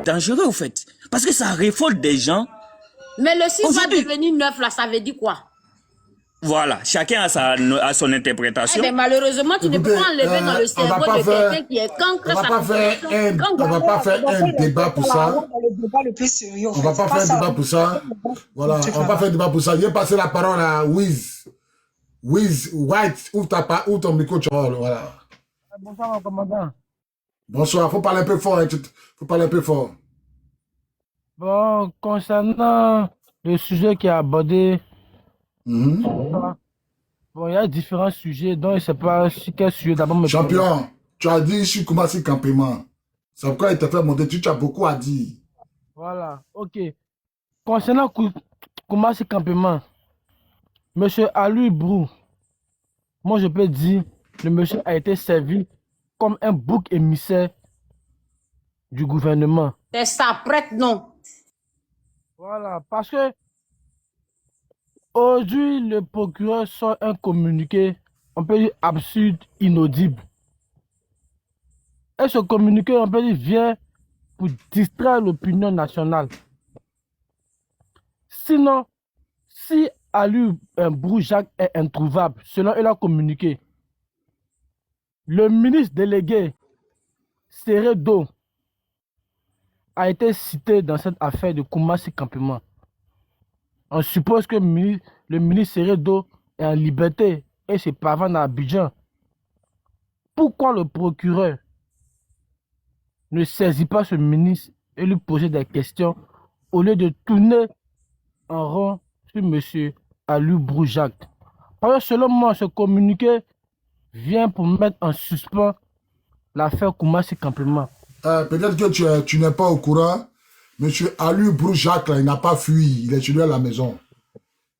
dangereux, au fait. Parce que ça révolte des gens. Mais le 6 va devenir 9, là, ça veut dire quoi? Voilà, chacun a son interprétation. Eh bien, malheureusement, tu ne peux pas enlever dans le cerveau de quelqu'un qui est cancre. On va pas faire un débat pour ça. On va pas faire un débat pour ça. Voilà, on va pas faire un débat pour ça. Je vais passer la parole à Wiz. Wiz, White, ouvre ton micro, tu vois, voilà. Bonsoir, mon commandant. Bonsoir, faut parler un peu fort. Faut parler un peu fort. Bon, concernant le sujet qui est abordé, bon, il y a différents sujets, donc je ne sais pas sur quel sujet d'abord me Champion, tu as dit sur Koumassi Campement. C'est pourquoi il t'a fait monter, tu as beaucoup à dire. Voilà, ok. Concernant Koumassi Campement, monsieur Alou Brou, moi je peux dire, le monsieur a été servi comme un bouc émissaire du gouvernement. C'est ça, prête, non. Voilà, parce que aujourd'hui, le procureur sort un communiqué, on peut dire absurde, inaudible. Et ce communiqué, on peut dire, vient pour distraire l'opinion nationale. Sinon, si Alou Brou-Jacques est introuvable, selon il a communiqué, le ministre délégué Seredo a été cité dans cette affaire de Koumassi Campement. On suppose que le ministre Seredo est en liberté et se pavane à Abidjan. Pourquoi le procureur ne saisit pas ce ministre et lui poser des questions au lieu de tourner en rond sur M. Alou Brou-Jacques? Parce que selon moi, ce communiqué vient pour mettre en suspens l'affaire Koumassi Campement. Peut-être que tu n'es pas au courant. Monsieur Alou Brou-Jacques, il n'a pas fui. Il est chez lui à la maison.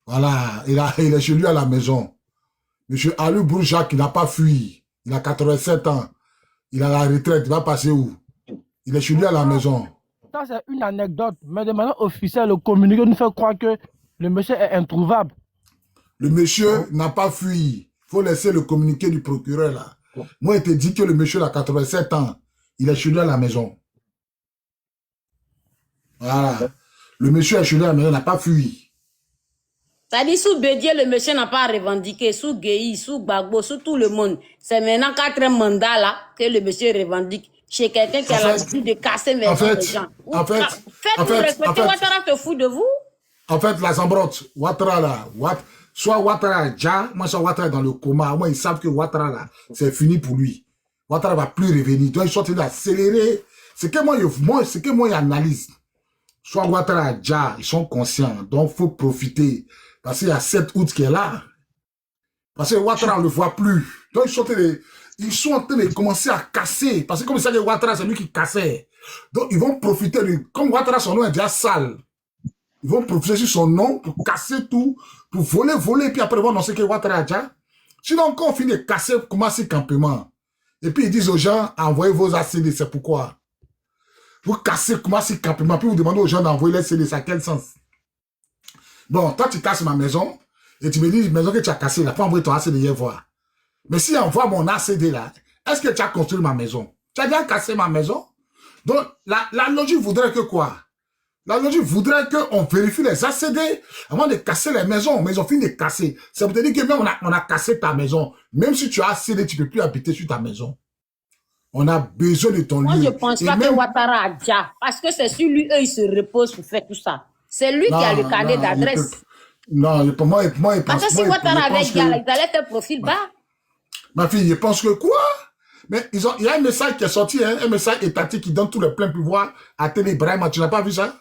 Voilà, il est chez lui à la maison. Monsieur Alou Brou-Jacques, il n'a pas fui. Il a 87 ans. Il a la retraite. Il va passer où? Il est chez lui à la maison. Ça, c'est une anecdote. Mais de manière officielle, le communiqué nous fait croire que le monsieur est introuvable. Le monsieur n'a pas fui. Il faut laisser le communiqué du procureur là. Moi, il te dit que le monsieur a 87 ans. Il est chez lui à la maison. Voilà. Le monsieur est chez lui à la maison, il n'a pas fui. C'est-à-dire, sous Bédier, le monsieur n'a pas revendiqué. Sous Guéhi, sous Gbagbo, sous tout le monde. C'est maintenant 4 mandats là que le monsieur revendique. Chez quelqu'un qui a l'habitude de casser les gens. Faites-vous respecter, Ouattara te fout de vous? En fait, la Zambrotte, Ouattara là, soit Ouattara déjà, moi soit Ouattara dans le coma. Moi, ils savent que Ouattara là, c'est fini pour lui. Ouattara va plus revenir. Donc, ils sont en train d'accélérer. C'est que moi, j'analyse. Soit Ouattara déjà, ils sont conscients. Donc, il faut profiter. Parce qu'il y a 7 août qui est là. Parce que Ouattara, on ne le voit plus. Donc, ils sont en train de commencer à casser. Parce que comme ça, Ouattara, c'est lui qui cassait. Donc, ils vont profiter de... Comme Ouattara, son nom est déjà sale. Ils vont profiter sur son nom pour casser tout, pour voler, puis après, ils vont annoncer que Ouattara a déjà. Sinon, quand on finit de casser, Koumassi Campement, et puis ils disent aux gens, envoyez vos ACD, c'est pourquoi. Vous cassez Koumassi Campement, puis vous demandez aux gens d'envoyer les CD, ça a quel sens? Bon, toi, tu casses ma maison, et tu me dis, maison que tu as cassée, là, faut envoyer ton ACD hier voir. Mais si envoie mon ACD là, est-ce que tu as construit ma maison? Tu as déjà cassé ma maison? Donc, la logique voudrait que quoi? La logique voudrait qu'on vérifie les ACD avant de casser les maisons. Mais ils ont fini de casser. Ça veut dire que même on a cassé ta maison. Même si tu as ACD, tu ne peux plus habiter sur ta maison. On a besoin de ton lieu. Moi, je ne pense pas que Ouattara a déjà. Parce que c'est sur lui, eux, ils se reposent pour faire tout ça. C'est lui qui a le carnet d'adresse. Non, pour moi, il pense... Parce que si Ouattara avait dit, ils allaient faire profil bas. Ma fille, je pense que quoi? Mais il y a un message qui est sorti, hein, un message étatique qui donne tout le plein pouvoir à Tene Ibrahima. Tu n'as pas vu ça?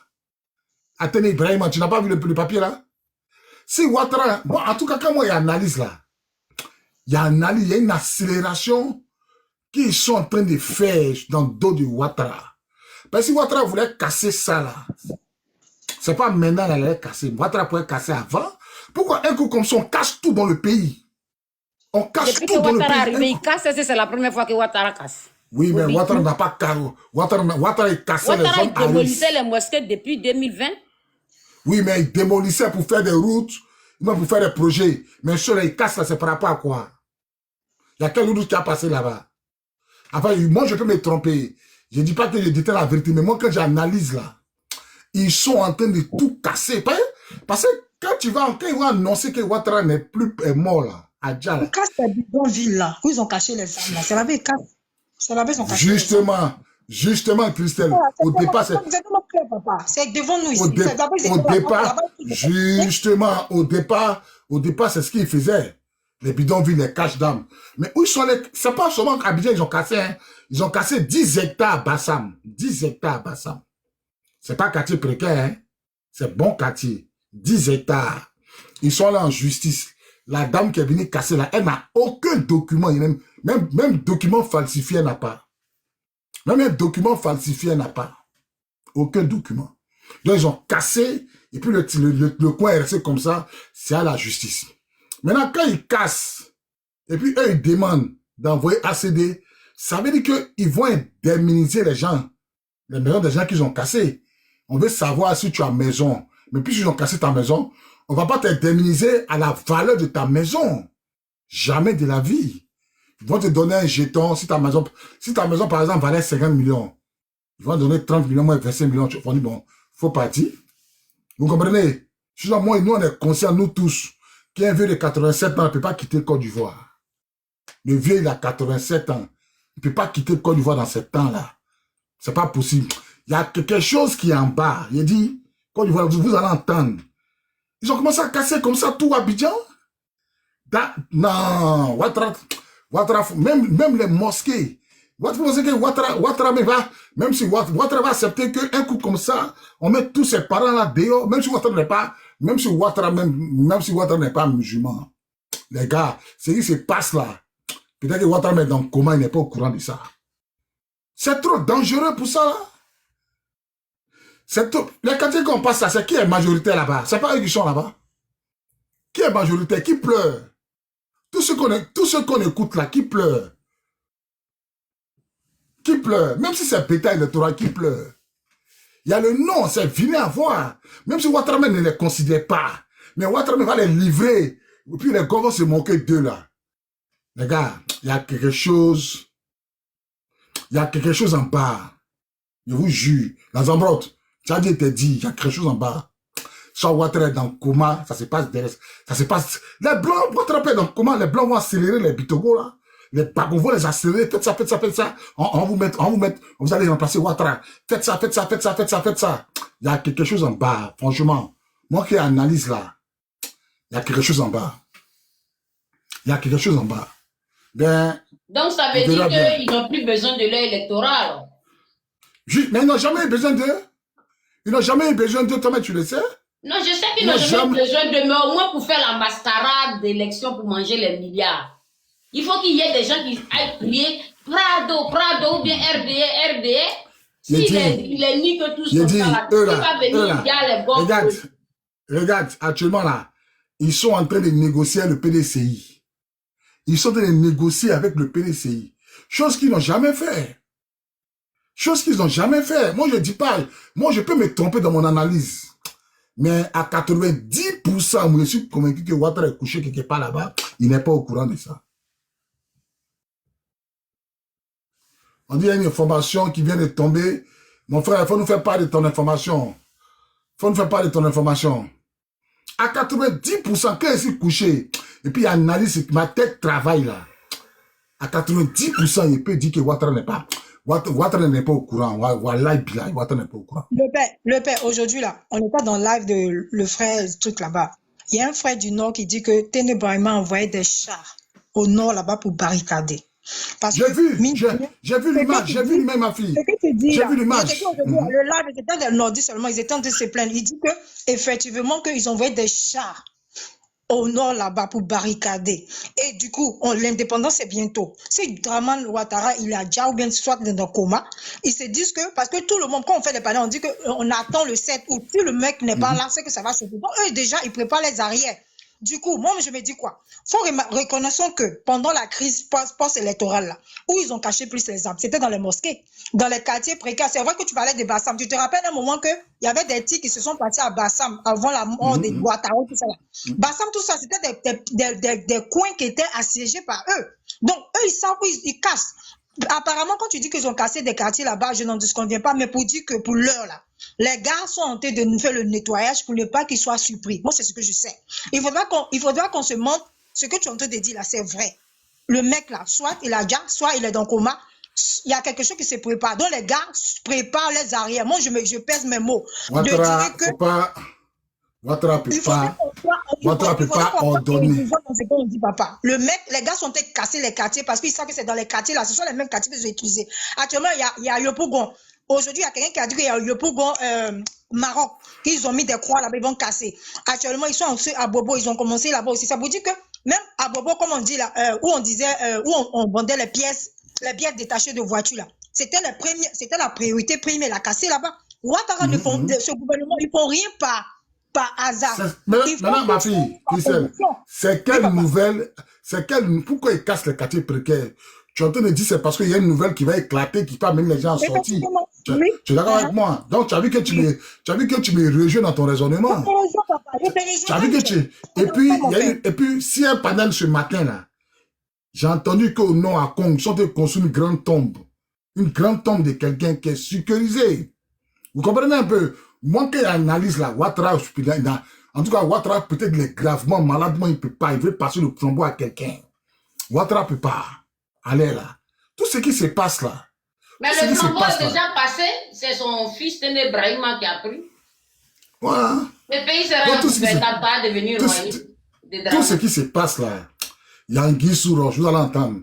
À Tene Ibrahima, tu n'as pas vu le papier là? Si Ouattara, bon, en tout cas, quand moi, il y a analyse là, il y a une accélération qu'ils sont en train de faire dans le dos de Ouattara. Parce que si Ouattara voulait casser ça là, c'est pas maintenant qu'elle allait casser. Ouattara pourrait casser avant. Pourquoi un coup comme ça, on casse tout dans le pays? On casse depuis tout que dans le Ouattara pays. arrivé, il casse, c'est la première fois que Ouattara casse. Oui, mais Ouattara n'a pas cassé. Ouattara il cassait les Ouattara zones à démolissait les mosquées depuis 2020. Oui, mais il démolissait pour faire des routes, même pour faire des projets. Mais ceux-là, il casse là, c'est par rapport à quoi? Il y a quelle route qui a passé là-bas? Enfin, moi, je peux me tromper. Je ne dis pas que je déteste la vérité, mais moi, quand j'analyse là, ils sont en train de tout casser. Parce que quand ils vont annoncer que Ouattara n'est plus mort là, à Dja, Ils cassent les bidonvilles là, où ils ont caché les femmes là. C'est la vie, ils cassent. C'est la vie, ils ont caché les femmes. Justement, Christelle, au départ, c'est... C'est devant nous ici. Au départ, c'est ce qu'ils faisaient. Les bidonvilles, les caches d'âme. Mais où sont les... C'est pas seulement qu'Abidjan, ils ont cassé, hein. Ils ont cassé 10 hectares à Bassam. 10 hectares à Bassam. C'est pas quartier précaire, hein. C'est bon quartier. 10 hectares. Ils sont là en justice. La dame qui est venue casser là, elle n'a aucun document. Même document falsifié, elle n'a pas. Même un document falsifié, elle n'a pas. Aucun document. Donc, ils ont cassé, et puis le coin est resté comme ça, c'est à la justice. Maintenant, quand ils cassent, et puis eux, ils demandent d'envoyer ACD, ça veut dire qu'ils vont indemniser les gens, les maisons des gens qu'ils ont cassées. On veut savoir si tu as maison. Mais puisqu'ils ont cassé ta maison, on va pas t'indemniser à la valeur de ta maison. Jamais de la vie. Ils vont te donner un jeton, si ta maison, par exemple, valait 50 millions, ils vont te donner 30 millions, moins 25 millions, tu vas dire, bon, faut partir. Vous comprenez? Moi, nous, on est conscients, nous tous, qu'un vieux de 87 ans ne peut pas quitter le Côte d'Ivoire. Le vieux, il a 87 ans. Il ne peut pas quitter le Côte d'Ivoire dans ce temps-là. C'est pas possible. Il y a quelque chose qui est en bas. Il dit, Côte d'Ivoire, vous allez entendre. Ils ont commencé à casser comme ça tout Abidjan. Non, Ouattara, même les mosquées. Vous pensez que Ouattara même si Ouattara va accepter qu'un coup comme ça, on met tous ses parents là dehors, même si Ouattara n'est pas musulman. Les gars, c'est ce qui se passe là. Peut-être que Ouattara met dans le coma, il n'est pas au courant de ça. C'est trop dangereux pour ça là. Les quartiers qu'on passe là, c'est qui est majoritaire là-bas? C'est pas eux qui sont là-bas. Qui est majoritaire? Qui pleure? Tous ceux qu'on écoute là, qui pleurent? Qui pleure? Même si c'est bétail électoral, qui pleure? Il y a le nom, c'est venez à voir. Même si Ouattara ne les considère pas. Mais Ouattara va les livrer. Et puis les gars vont se moquer d'eux là. Les gars, il y a quelque chose. Il y a quelque chose en bas. Je vous jure. La Zambrotte, Tchadi était dit, il y a quelque chose en bas. Soit Ouattara est dans le coma, ça se passe derrière. Ça se passe. Les Blancs, Ouattara est dans le coma, les Blancs vont accélérer les Bitogo là. Les Bagos vont les accélérer, faites ça. On vous allez remplacer Ouattara. Faites ça. Il y a quelque chose en bas, franchement. Moi qui analyse là, il y a quelque chose en bas. Ben, donc ça veut dire qu'ils n'ont plus besoin de leur électorat. Mais ils n'ont jamais eu besoin d'eux. Ils n'ont jamais eu besoin d'eux, toi, tu le sais. Non, je sais qu'ils n'ont jamais eu besoin de, mais au moins pour faire la mascarade d'élection pour manger les milliards. Il faut qu'il y ait des gens qui aillent crier Prado, ou bien RDA. Si les nique tous comme ça, là, qui va venir, il y a les bons. Regarde, actuellement là, ils sont en train de négocier avec le PDCI. Ils sont en train de négocier avec le PDCI. Chose qu'ils n'ont jamais fait. Moi, je dis pas, moi, je peux me tromper dans mon analyse. Mais à 90%, moi, je suis convaincu que Ouattara est couché quelque part là-bas. Il n'est pas au courant de ça. On dit qu'il y a une information qui vient de tomber. Mon frère, il faut nous faire part de ton information. À 90%, quand je suis couché, et puis il analyse, ma tête travaille là. À 90%, il peut dire que Ouattara n'est pas au courant. Ouattara n'est pas au courant. Le père, aujourd'hui là, on n'est pas dans le live de le frère, truc là-bas. Il y a un frère du Nord qui dit que Ténébrahima a envoyé des chars au Nord là-bas pour barricader. J'ai vu l'image, ma fille. J'ai vu l'image. Le live était dans le Nord seulement, ils étaient en train de se plaindre. Il dit que effectivement qu'ils envoyaient des chars au nord là-bas pour barricader. Et du coup, l'indépendance c'est bientôt. Si Draman Ouattara il a déjà ou bien soit dans un coma, ils se disent que, parce que tout le monde, quand on fait des panneaux, on dit qu'on attend le 7 août. Si le mec n'est pas là, c'est que ça va se faire. Donc eux déjà, ils préparent les arrières. Du coup, moi, je me dis quoi? Reconnaissons que pendant la crise post-électorale, là, où ils ont caché plus les armes, c'était dans les mosquées, dans les quartiers précaires. C'est vrai que tu parlais de Bassam. Tu te rappelles un moment qu'il y avait des tirs qui se sont partis à Bassam avant la mort de Ouattara, tout ça. Bassam, tout ça, c'était des coins qui étaient assiégés par eux. Donc, eux, ils savent où ils cassent. Apparemment, quand tu dis qu'ils ont cassé des quartiers là-bas, je n'en disconviens pas, mais pour dire que pour l'heure, là, les gars sont en train de nous faire le nettoyage pour ne pas qu'ils soient surpris. Moi, c'est ce que je sais. Il faudra qu'on se montre ce que tu es en train de dire là, c'est vrai. Le mec là, soit il a déjà, soit il est dans le coma. Il y a quelque chose qui se prépare. Donc, les gars préparent les arrières. Moi, je pèse mes mots. Ouattara peut pas ordonner. Papa. Le mec, les gars sont peut-être cassés les quartiers parce qu'ils savent que c'est dans les quartiers là. Ce sont les mêmes quartiers qu'ils ont utilisés. Actuellement, il y a Yopougon. Aujourd'hui, il y a quelqu'un qui a dit qu'il y a Yopougon, Maroc. Ils ont mis des croix là-bas, ils vont casser. Actuellement, ils sont à Bobo. Ils ont commencé là-bas aussi. Ça veut dire que même à Bobo, comme on dit là, où on disait, où on vendait les pièces détachées de voitures là. C'était la priorité première, la casser là-bas. Ouattara ne font, ce gouvernement, ils font rien par hasard. Maintenant, ma fille, Christelle, pourquoi ils cassent les quartiers précaires? Tu es en train de dire c'est parce qu'il y a une nouvelle qui va éclater, qui peut amener les gens à sortir. Tu es d'accord avec moi? Donc, tu as vu que tu me rejoins dans ton raisonnement. Tu as vu que tu... Et puis, si un panel ce matin, là, j'ai entendu qu'au nom à Kong, ils sont en construire une grande tombe. Une grande tombe de quelqu'un qui est sécurisé. Vous comprenez un peu? Moi, qui analyse la Ouattara, en tout cas, Ouattara, peut-être il est gravement maladement, il ne peut pas, il veut passer le flambeau à quelqu'un. Ouattara ne peut pas. Allez là. Tout ce qui se passe là. Mais le flambeau est déjà passé, c'est son fils Téné Brahima qui a pris. Ouais. Le pays sera pas devenir royaume. Tout ce qui se passe là, il y a un guisou roche, vous allez entendre.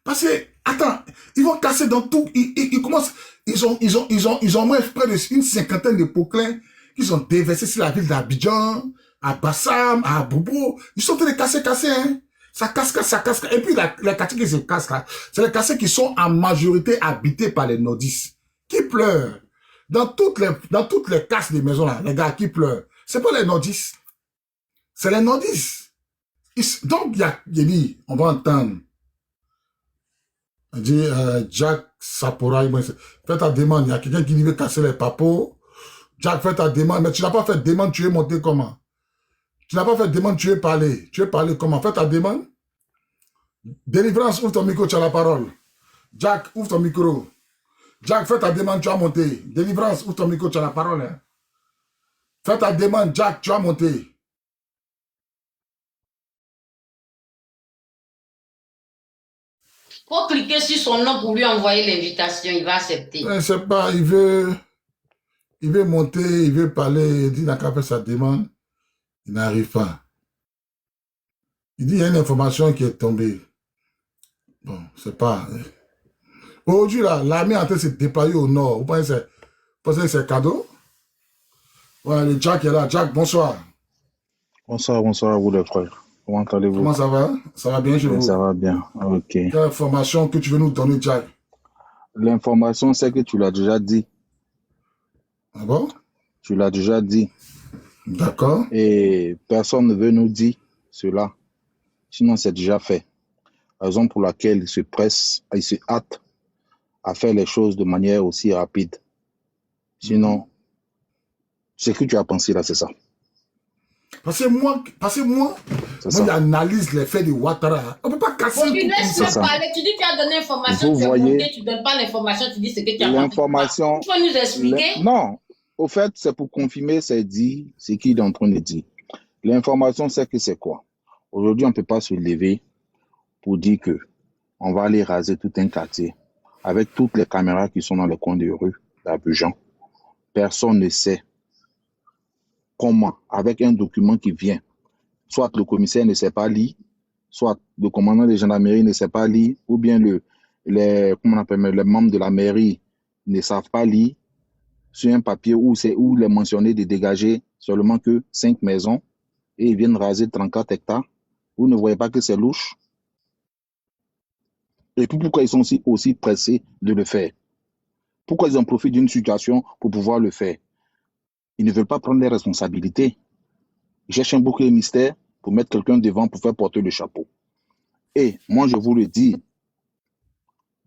Parce que, attends, ils vont casser dans tout, ils commencent, ils ont moins près d'une cinquantaine de poquelins qui ont déversés sur la ville d'Abidjan, à Bassam, à Bobo. Ils sont en train de casser, hein. Ça casse. Et puis, les quartiers qui se cassent là, c'est les quartiers qui sont en majorité habités par les nordistes, qui pleurent. Dans toutes les casses des maisons là, les gars qui pleurent. C'est pas les nordistes. C'est les nordistes. Donc, il dit, on va entendre. Il dit, Jack Saporai, fais ta demande. Il y a quelqu'un qui veut casser les papos. Jack, fais ta demande. Mais tu n'as pas fait demande, tu es monté comment? Tu n'as pas fait demande, tu es parlé. Tu es parlé comment? Fais ta demande. Délivrance, ouvre ton micro, tu as la parole. Jack, ouvre ton micro. Jack, fais ta demande, tu as monté. Délivrance, ouvre ton micro, tu as la parole. Hein. Fais ta demande, Jack, tu as monté. Faut cliquer sur son nom pour lui envoyer l'invitation, il va accepter. Je ne sais pas, il veut monter, il veut parler, il dit qu'il n'a qu'à faire sa demande. Il n'arrive pas. Il dit qu'il y a une information qui est tombée. Bon, c'est pas... Aujourd'hui, là, l'armée est en train de se déployer au nord. Vous pensez que c'est cadeau? Ouais, le Jack est là. Jack, bonsoir. Bonsoir à vous les frères. Comment allez-vous? Comment ça va? Ça va bien chez vous? Ça va bien, ok. Quelle information que tu veux nous donner, Jack? L'information, c'est que tu l'as déjà dit. Ah bon? Tu l'as déjà dit. D'accord. Et personne ne veut nous dire cela. Sinon, c'est déjà fait. Raison pour laquelle il se presse, il se hâte à faire les choses de manière aussi rapide. Sinon, ce que tu as pensé là, c'est ça. Parce que moi, j'analyse les faits de Ouattara. On ne peut pas casser tu laisses parler. Tu dis que tu as donné l'information, tu ne donnes pas l'information, tu dis ce que tu as l'information. Tu peux nous expliquer? Non. Au fait, c'est pour confirmer, c'est dit, ce qu'il est en train de dire. L'information, c'est que c'est quoi? Aujourd'hui, on ne peut pas se lever pour dire que on va aller raser tout un quartier avec toutes les caméras qui sont dans les coins de rue d'Abidjan. Personne ne sait comment, avec un document qui vient, soit le commissaire ne sait pas lire, soit le commandant de gendarmerie ne sait pas lire, ou bien les membres de la mairie ne savent pas lire, sur un papier où il est mentionné de dégager seulement que 5 maisons et ils viennent raser 34 hectares. Vous ne voyez pas que c'est louche? Et puis pourquoi ils sont aussi pressés de le faire? Pourquoi ils en profitent d'une situation pour pouvoir le faire? Ils ne veulent pas prendre les responsabilités. Ils cherchent un bouclier mystère pour mettre quelqu'un devant pour faire porter le chapeau. Et moi, je vous le dis,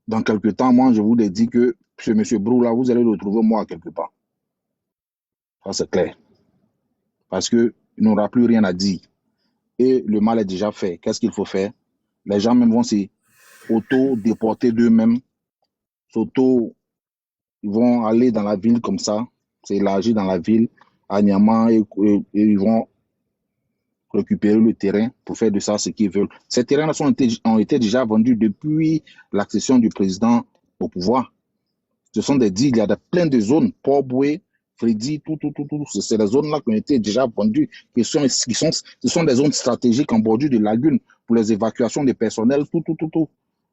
dans quelques temps, moi, je vous le dis que ce monsieur Brou, là, vous allez le retrouver moi quelque part. Ça, c'est clair. Parce qu'il n'aura plus rien à dire. Et le mal est déjà fait. Qu'est-ce qu'il faut faire? Les gens même vont auto-déporter d'eux-mêmes, ils vont aller dans la ville comme ça, c'est élargi dans la ville, à Niamey, et ils vont récupérer le terrain pour faire de ça ce qu'ils veulent. Ces terrains ont été déjà vendus depuis l'accession du président au pouvoir. Ce sont des deals, il y a plein de zones, Port-Boué, Freddy, tout. C'est des zones-là qui ont été déjà vendues. Ce sont des zones stratégiques en bordure de lagunes pour les évacuations des personnels, tout.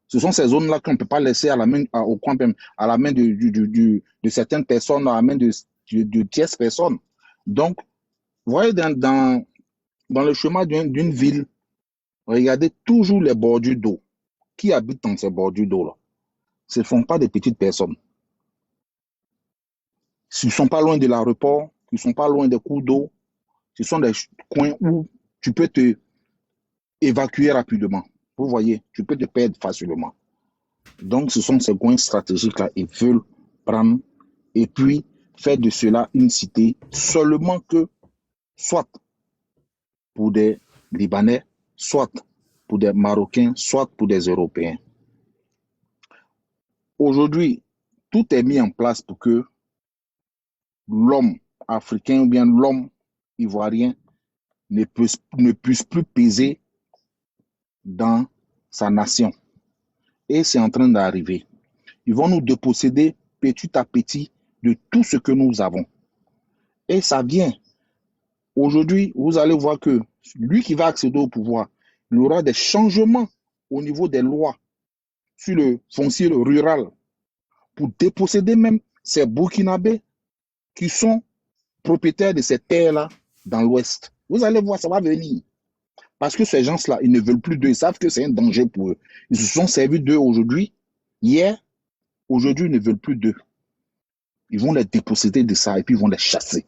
Ce sont ces zones-là qu'on ne peut pas laisser à la main, à la main de certaines personnes, à la main de tierces personnes. Donc, vous voyez, dans le chemin d'une ville, regardez toujours les bordures d'eau. Qui habite dans ces bordures d'eau-là? Ce ne sont pas des petites personnes. Ils ne sont pas loin de l'aéroport, ils ne sont pas loin des cours d'eau. Ce sont des coins où tu peux te évacuer rapidement. Vous voyez, tu peux te perdre facilement. Donc, ce sont ces coins stratégiques-là. Ils veulent prendre et puis faire de cela une cité seulement que, soit pour des Libanais, soit pour des Marocains, soit pour des Européens. Aujourd'hui, tout est mis en place pour que l'homme africain ou bien l'homme ivoirien ne puisse plus peser dans sa nation. Et c'est en train d'arriver. Ils vont nous déposséder petit à petit de tout ce que nous avons. Et ça vient. Aujourd'hui, vous allez voir que lui qui va accéder au pouvoir, il y aura des changements au niveau des lois sur le foncier rural pour déposséder même ces Burkinabés qui sont propriétaires de ces terres-là dans l'Ouest. Vous allez voir, ça va venir. Parce que ces gens-là, ils ne veulent plus d'eux. Ils savent que c'est un danger pour eux. Ils se sont servis d'eux aujourd'hui. Hier, aujourd'hui, ils ne veulent plus d'eux. Ils vont les déposséder de ça et puis ils vont les chasser.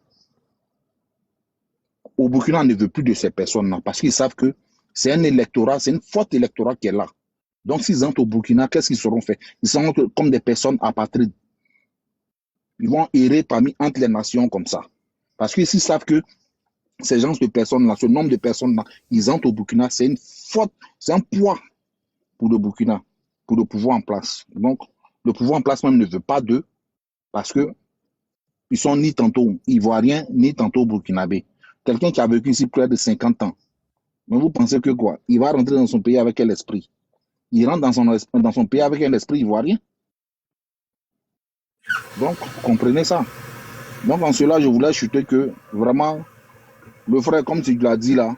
Au Burkina, on ne veut plus de ces personnes-là parce qu'ils savent que c'est un électorat, c'est une forte électorat qui est là. Donc, s'ils entrent au Burkina, qu'est-ce qu'ils seront faits? Ils seront comme des personnes apatrides. Ils vont errer entre les nations comme ça. Parce que s'ils savent que ces gens de personnes-là, ce nombre de personnes-là, ils entrent au Burkina, c'est un poids pour le Burkina, pour le pouvoir en place. Donc, le pouvoir en place même ne veut pas d'eux parce que ils sont ni tantôt ivoiriens, ni tantôt burkinabés. Quelqu'un qui a vécu ici près de 50 ans, mais vous pensez que quoi? Il va rentrer dans son pays avec quel esprit? Il rentre dans son pays avec un esprit ivoirien? Donc, comprenez ça. Donc, en cela, je voulais chuter que vraiment, le frère, comme tu l'as dit là,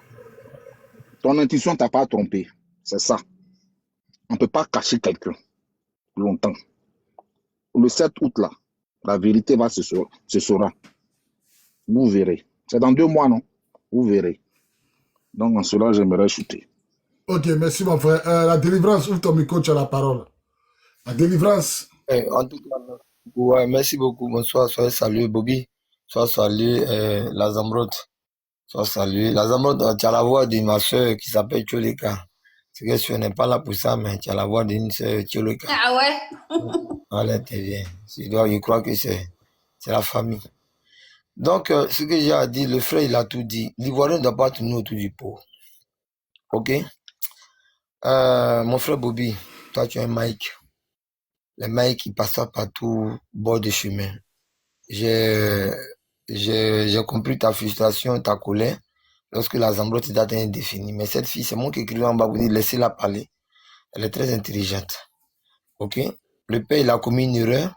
ton intuition ne t'a pas trompé. C'est ça. On ne peut pas cacher quelqu'un longtemps. Le 7 août là, la vérité va se saura. Vous verrez. C'est dans 2 mois, non? Vous verrez. Donc, en cela, j'aimerais chuter. Ok, merci mon frère. La délivrance, ouvre ton micro, tu as la parole. La délivrance. En tout cas, ouais, merci beaucoup. Bonsoir, soyez salué, Bobby. Soyez salué, la Zambrotte. Soyez salué. La Zambrotte, tu as la voix de ma soeur qui s'appelle Tcholeka. C'est que je n'ai pas là pour ça, mais tu as la voix d'une soeur Tcholeka. Ah ouais? Allez, t'es bien. Je crois que c'est la famille. Donc, ce que j'ai à dire, le frère, il a tout dit. L'Ivoirien ne doit pas tourner autour du pot. Ok? Mon frère Bobby, toi, tu as un mic. Les mics, ils passent partout, bord de chemin. J'ai compris ta frustration, ta colère, lorsque la Zambrotte est atteinte indéfinie. Mais cette fille, c'est moi qui écris en bas pour dire, laissez-la parler. Elle est très intelligente. Ok? Le père, il a commis une erreur.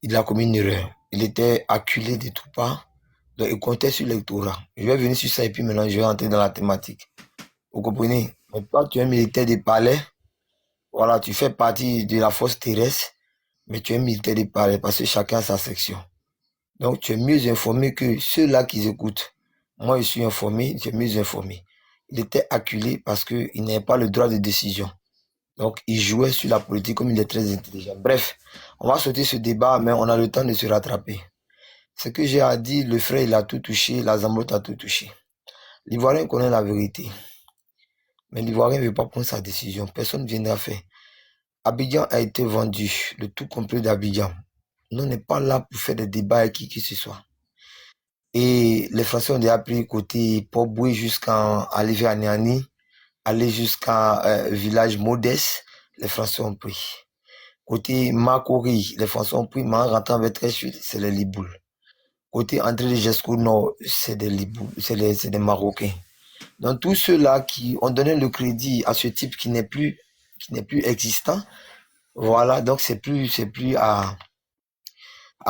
Il était acculé de tout part. Donc, il comptait sur l'électorat. Je vais venir sur ça et puis maintenant, je vais entrer dans la thématique. Vous comprenez? Mais toi, tu es militaire de palais. Voilà, tu fais partie de la force terrestre, mais tu es militaire de palais parce que chacun a sa section. Donc, tu es mieux informé que ceux-là qui écoutent. Moi, je suis informé, tu es mieux informé. Il était acculé parce qu'il n'avait pas le droit de décision. Donc, il jouait sur la politique comme il est très intelligent. Bref, on va sauter ce débat, mais on a le temps de se rattraper. Ce que j'ai à dire, le frère, il a tout touché, la Zambrotte a tout touché. L'Ivoirien connaît la vérité. Mais l'Ivoirien ne veut pas prendre sa décision. Personne ne viendra faire. Abidjan a été vendu, le tout complet d'Abidjan. Nous, on n'est pas là pour faire des débats avec qui que ce soit. Et les Français ont déjà pris côté Port-Boué jusqu'à arriver à Niani, aller jusqu'à village modeste, les Français ont pris. Côté Makori, les Français ont pris, mais en rentrant avec Trècheville, c'est les Liboules. Côté André de Gesco Nord, c'est des Liboules, c'est des Marocains. Donc tous ceux-là qui ont donné le crédit à ce type qui n'est plus existant, voilà, donc c'est plus à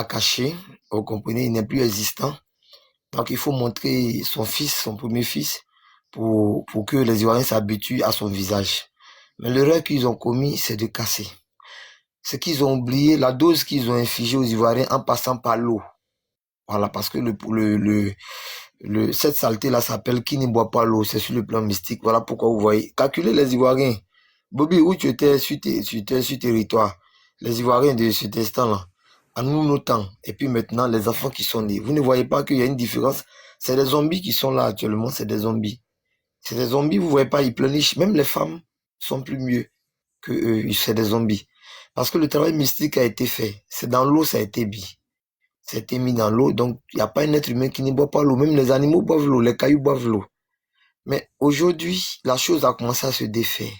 cacher, vous comprenez, il n'est plus existant. Donc il faut montrer son fils, son premier fils, pour que les Ivoiriens s'habituent à son visage. Mais l'erreur qu'ils ont commis, c'est de casser. C'est qu'ils ont oublié la dose qu'ils ont infligée aux Ivoiriens en passant par l'eau. Voilà, parce que cette saleté-là s'appelle qui ne boit pas l'eau, c'est sur le plan mystique. Voilà pourquoi vous voyez. Calculez les Ivoiriens. Bobby, où tu étais sur territoire, les Ivoiriens de cet instant-là, à nous, nos temps, et puis maintenant, les enfants qui sont nés. Vous ne voyez pas qu'il y a une différence? C'est des zombies qui sont là actuellement, c'est des zombies. C'est des zombies, vous ne voyez pas, ils pleurnichent. Même les femmes sont plus mieux que eux, c'est des zombies. Parce que le travail mystique a été fait. C'est dans l'eau, ça a été mis. Ça a été mis dans l'eau, donc il n'y a pas un être humain qui ne boit pas l'eau. Même les animaux boivent l'eau, les cailloux boivent l'eau. Mais aujourd'hui, la chose a commencé à se défaire.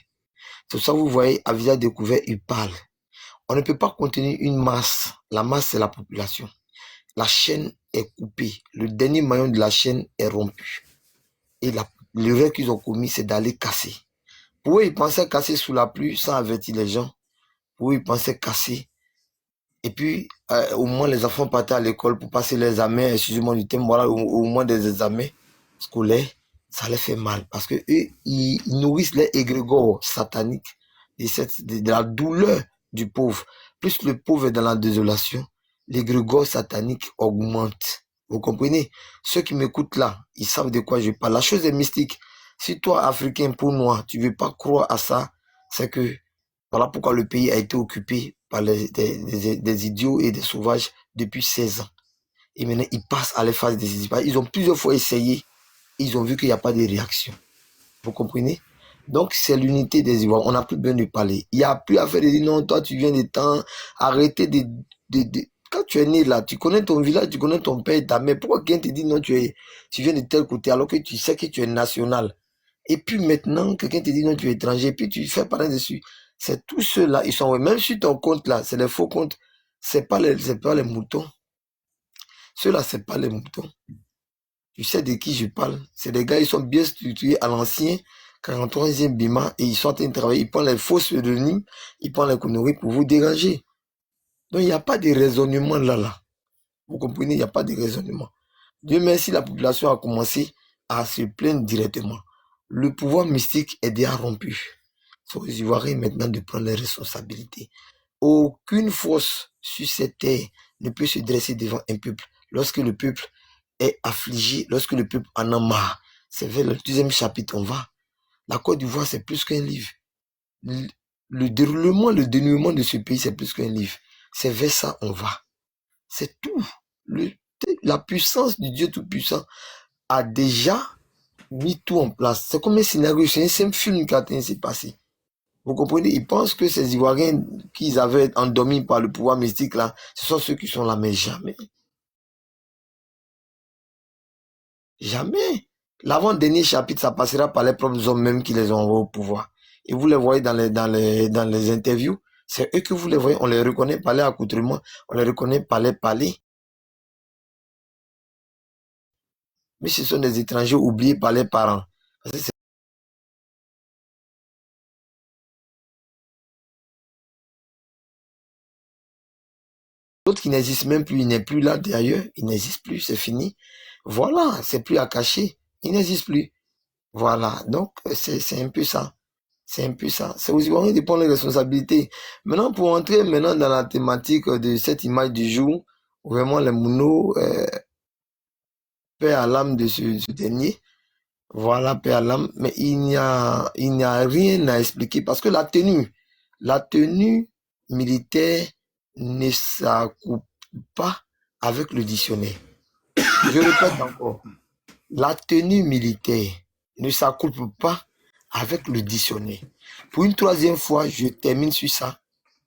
C'est ça, vous voyez, à visage découvert, il parle. On ne peut pas contenir une masse. La masse, c'est la population. La chaîne est coupée. Le dernier maillon de la chaîne est rompu. Et l'erreur qu'ils ont commis, c'est d'aller casser. Pour eux, ils pensaient casser sous la pluie sans avertir les gens. Pour eux, ils pensaient casser. Et puis, au moins, les enfants partaient à l'école pour passer les examens, excusez-moi du thème, voilà, au moins des examens scolaires. Ça les fait mal. Parce que eux, ils nourrissent les égrégores sataniques de la douleur du pauvre. Plus le pauvre est dans la désolation, l'égrégore satanique augmente. Vous comprenez? Ceux qui m'écoutent là, ils savent de quoi je parle. La chose est mystique. Si toi, Africain, pour noir, tu ne veux pas croire à ça, c'est que voilà pourquoi le pays a été occupé par des idiots et des sauvages depuis 16 ans. Et maintenant, ils passent à l'efface des idiots. Ils ont plusieurs fois essayé. Ils ont vu qu'il n'y a pas de réaction. Vous comprenez? Donc, c'est l'unité des Ivoiriens. On n'a plus besoin de parler. Il n'y a plus à faire de dire non, toi, tu viens de temps. Arrêtez de... Quand tu es né là, tu connais ton village, tu connais ton père et ta mère. Pourquoi quelqu'un te dit non, tu viens de tel côté alors que tu sais que tu es national? Et puis maintenant, quelqu'un te dit non, tu es étranger. Et puis tu fais parler dessus. C'est tous ceux-là, ils sont... Même sur ton compte là, c'est les faux comptes. C'est pas les moutons. Ceux-là, c'est pas les moutons. Tu sais de qui je parle? C'est des gars, ils sont bien structurés à l'ancien 43e Bima et ils sont en train de travailler. Ils prennent les fausses pseudonymes, ils prennent les conneries pour vous déranger. Donc, il n'y a pas de raisonnement là. Vous comprenez? Il n'y a pas de raisonnement. Dieu merci, la population a commencé à se plaindre directement. Le pouvoir mystique est déjà rompu. C'est aux Ivoiriens maintenant de prendre les responsabilités. Aucune force sur cette terre ne peut se dresser devant un peuple lorsque le peuple est affligé, lorsque le peuple en a marre. C'est vers le 2e chapitre, on va. La Côte d'Ivoire, c'est plus qu'un livre. Le déroulement, le dénouement de ce pays, c'est plus qu'un livre. C'est vers ça, on va. C'est tout. La puissance du Dieu Tout-Puissant a déjà mis tout en place. C'est comme un scénario, c'est un simple film qui a été s'est passé. Vous comprenez? Ils pensent que ces Ivoiriens qu'ils avaient endormis par le pouvoir mystique là, ce sont ceux qui sont là, mais jamais. Jamais. L'avant-dernier chapitre, ça passera par les propres hommes même qui les ont envoyés au pouvoir. Et vous les voyez dans les interviews, c'est eux que vous les voyez, on les reconnaît par les accoutrements, on les reconnaît par les palais. Mais ce sont des étrangers oubliés par les parents. Parce que c'est d'autres qui n'existent même plus, il n'est plus là d'ailleurs, il n'existe plus, c'est fini. Voilà, c'est plus à cacher, il n'existe plus. Voilà, donc c'est un peu ça. C'est un peu ça. C'est aux Ivoiriens de prendre les responsabilités. Maintenant, pour entrer maintenant dans la thématique de cette image du jour, vraiment les Mouno, paix à l'âme de ce dernier. Voilà, paix à l'âme. Mais il n'y a rien à expliquer parce que la tenue militaire ne s'accouple pas avec le dictionnaire. Je répète encore. La tenue militaire ne s'accouple pas avec le dictionnaire. Pour une 3e fois, je termine sur ça.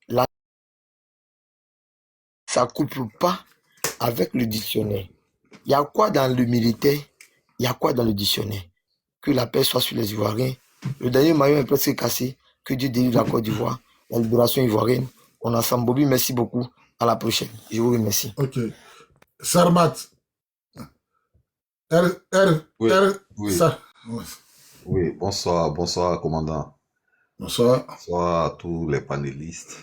Ça ne s'accouple pas avec le dictionnaire. Il y a quoi dans le militaire? Il y a quoi dans le dictionnaire? Que la paix soit sur les Ivoiriens. Le dernier maillon est presque cassé. Que Dieu délivre la Côte d'Ivoire. la libération ivoirienne. On a Sambobi, merci beaucoup. À la prochaine. Je vous remercie. Ok. Sarmat. Oui, bonsoir, commandant. Bonsoir. Bonsoir à tous les panélistes.